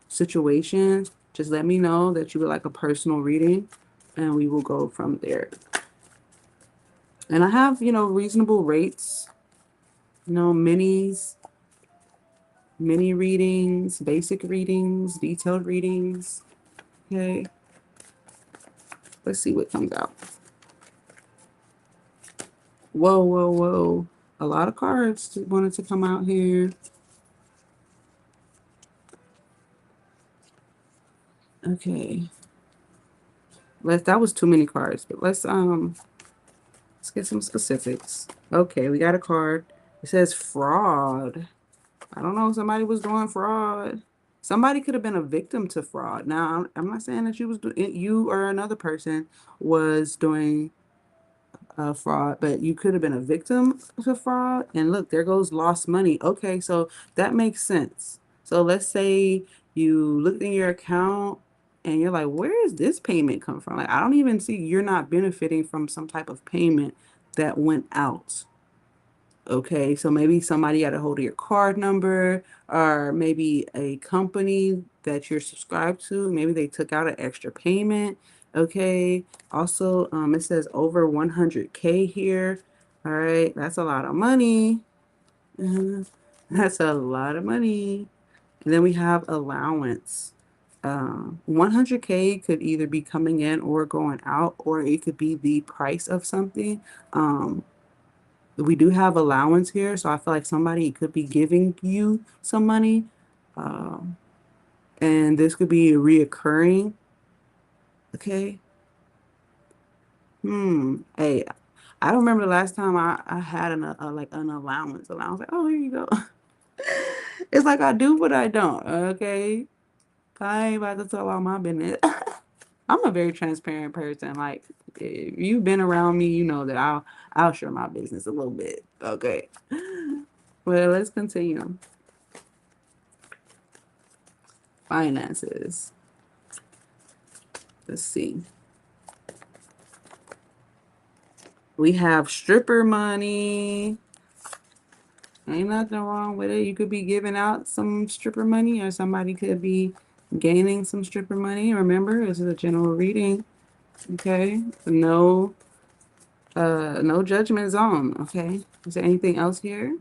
Speaker 1: situation, just let me know that you would like a personal reading, and we will go from there. And I have, reasonable rates, minis, mini readings, basic readings, detailed readings. Okay. Let's see what comes out. Whoa, whoa, whoa. A lot of cards wanted to come out here. Okay. That was too many cards, but let's get some specifics. Okay, we got a card. It says fraud. I don't know, somebody was doing fraud. Somebody could have been a victim to fraud. Now, I'm not saying that you or another person was doing fraud, but you could have been a victim to fraud. And look, there goes lost money. Okay, so that makes sense. So let's say you looked in your account and you're like, where is this payment come from? Like, I don't even see you're not benefiting from some type of payment that went out. Okay, so maybe somebody got a hold of your card number, or maybe a company that you're subscribed to. Maybe they took out an extra payment. Okay, also, it says over 100K here. All right, that's a lot of money. Mhm. That's a lot of money. And then we have allowance. 100K could either be coming in or going out, or it could be the price of something. Um, we do have allowance here, so I feel like somebody could be giving you some money, um, and this could be reoccurring. Okay. Hey, I don't remember the last time I had like an allowance. Allowance. Like, oh, here you go. It's like I do, but I don't. Okay. I ain't about to tell all my business. I'm a very transparent person. Like, if you've been around me, you know that I'll share my business a little bit. Okay. Well, let's continue. Finances. Let's see. We have stripper money. Ain't nothing wrong with it. You could be giving out some stripper money, or somebody could be gaining some stripper money. Remember, this is a general reading. Okay. No judgment zone. Okay. Is there anything else here?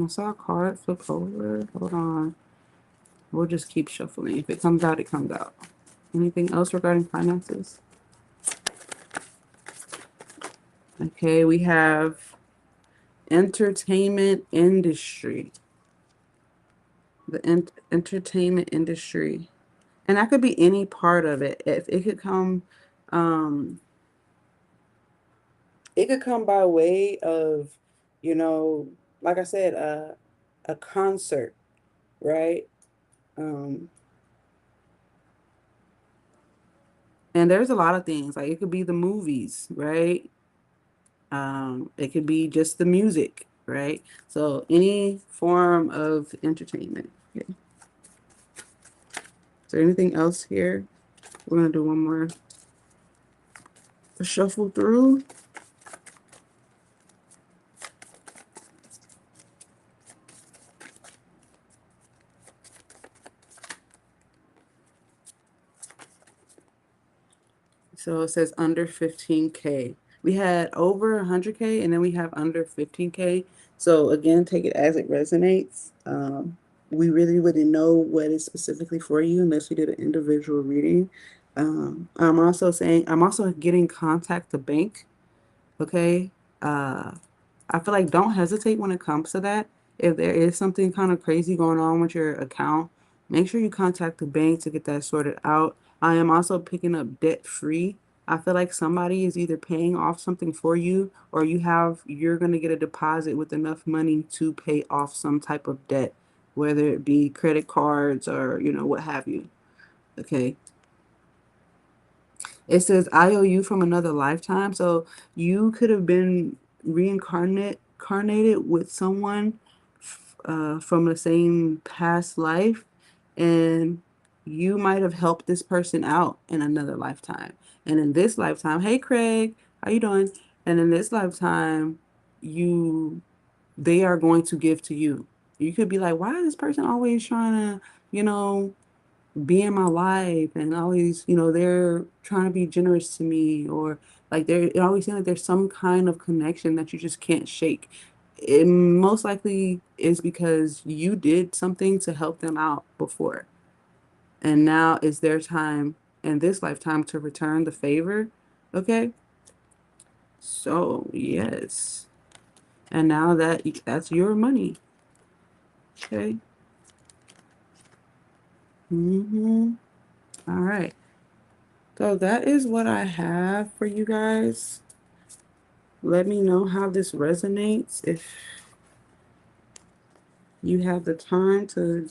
Speaker 1: I saw a card flip over. Hold on. We'll just keep shuffling. If it comes out, it comes out. Anything else regarding finances? Okay, we have entertainment industry. The entertainment industry. And that could be any part of it. If it could come, um, it could come by way of, you know, like I said, a concert, right? Um, and there's a lot of things. Like it could be the movies, right? It could be just the music, right? So any form of entertainment. Okay. Is there anything else here? We're gonna do one more shuffle through. So it says under 15K. We had over 100K, and then we have under 15K. So again, take it as it resonates. We really wouldn't know what is specifically for you unless we did an individual reading. I'm also getting contact the bank. Okay. Uh, I feel like don't hesitate when it comes to that. If there is something kind of crazy going on with your account, make sure you contact the bank to get that sorted out. I am also picking up debt free. I feel like somebody is either paying off something for you, or you're going to get a deposit with enough money to pay off some type of debt, whether it be credit cards or, what have you. Okay. It says IOU from another lifetime. So you could have been reincarnated with someone from the same past life, and you might have helped this person out in another lifetime. And in this lifetime, hey Craig, how you doing? And in this lifetime, you they are going to give to you. You could be like, why is this person always trying to, you know, be in my life and always, they're trying to be generous to me, or like it always seems like there's some kind of connection that you just can't shake. It most likely is because you did something to help them out before. And now is their time in this lifetime to return the favor. Okay? So, yes. And now that's your money. Okay? All right. So that is what I have for you guys. Let me know how this resonates. If you have the time to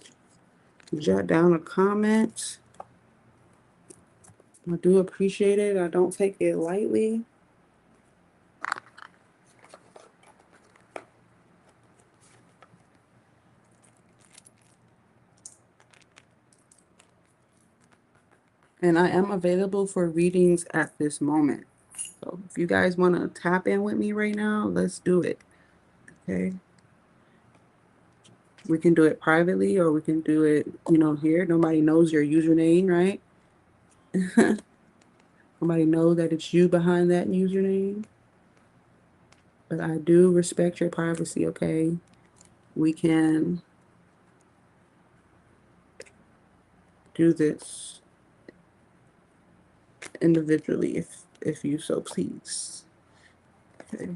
Speaker 1: jot down a comment, I do appreciate it. I don't take it lightly. And I am available for readings at this moment. So if you guys want to tap in with me right now, let's do it. Okay. We can do it privately, or we can do it, here. Nobody knows your username, right? Nobody knows that it's you behind that username. But I do respect your privacy, okay? We can do this individually if you so please. Okay.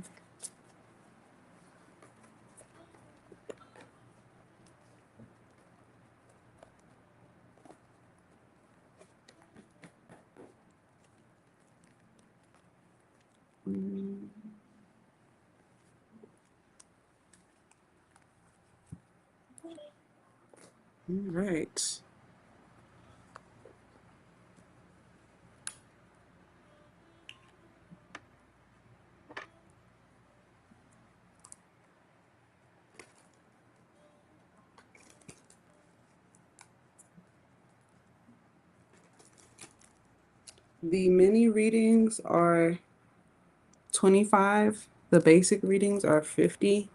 Speaker 1: All right. The mini readings are 25. The basic readings are 50.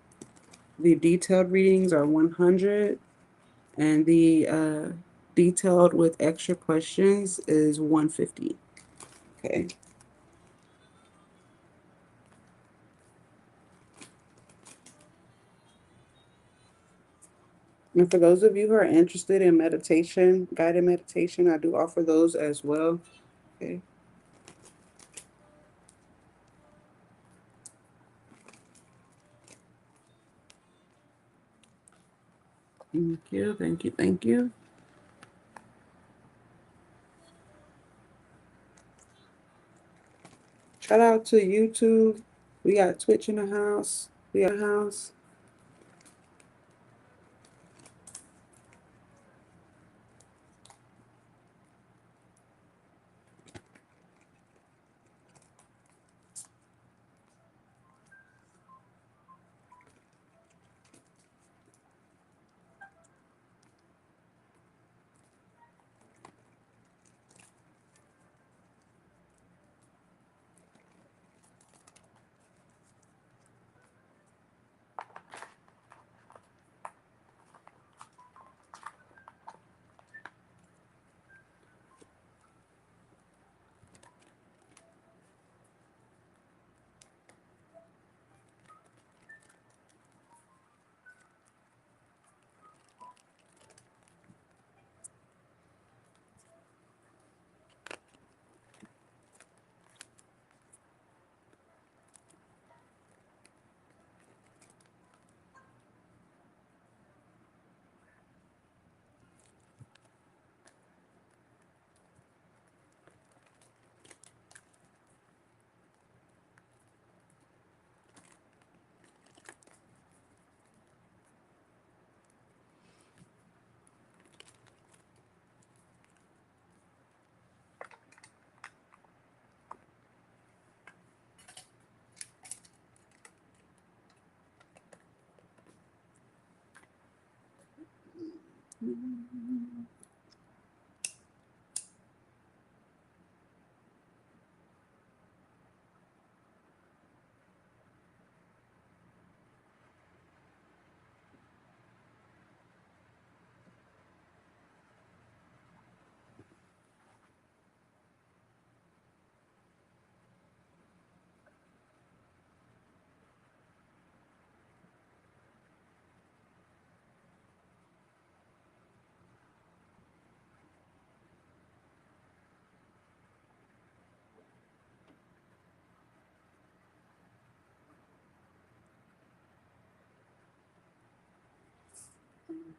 Speaker 1: The detailed readings are 100. And the detailed with extra questions is 150. Okay. And for those of you who are interested in meditation, guided meditation, I do offer those as well. Okay. Thank you, thank you, thank you. Shout out to YouTube. We got Twitch in the house. We got a house.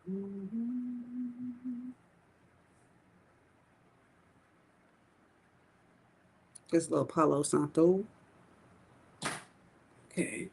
Speaker 1: This little Palo Santo. Okay.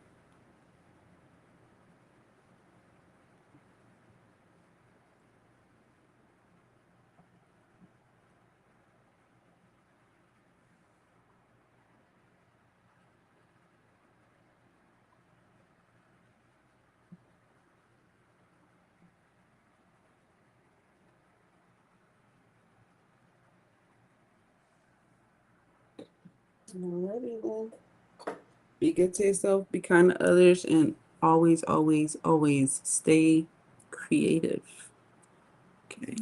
Speaker 1: Alrighty then. Be good to yourself, be kind to others, and always, always, always stay creative. Okay.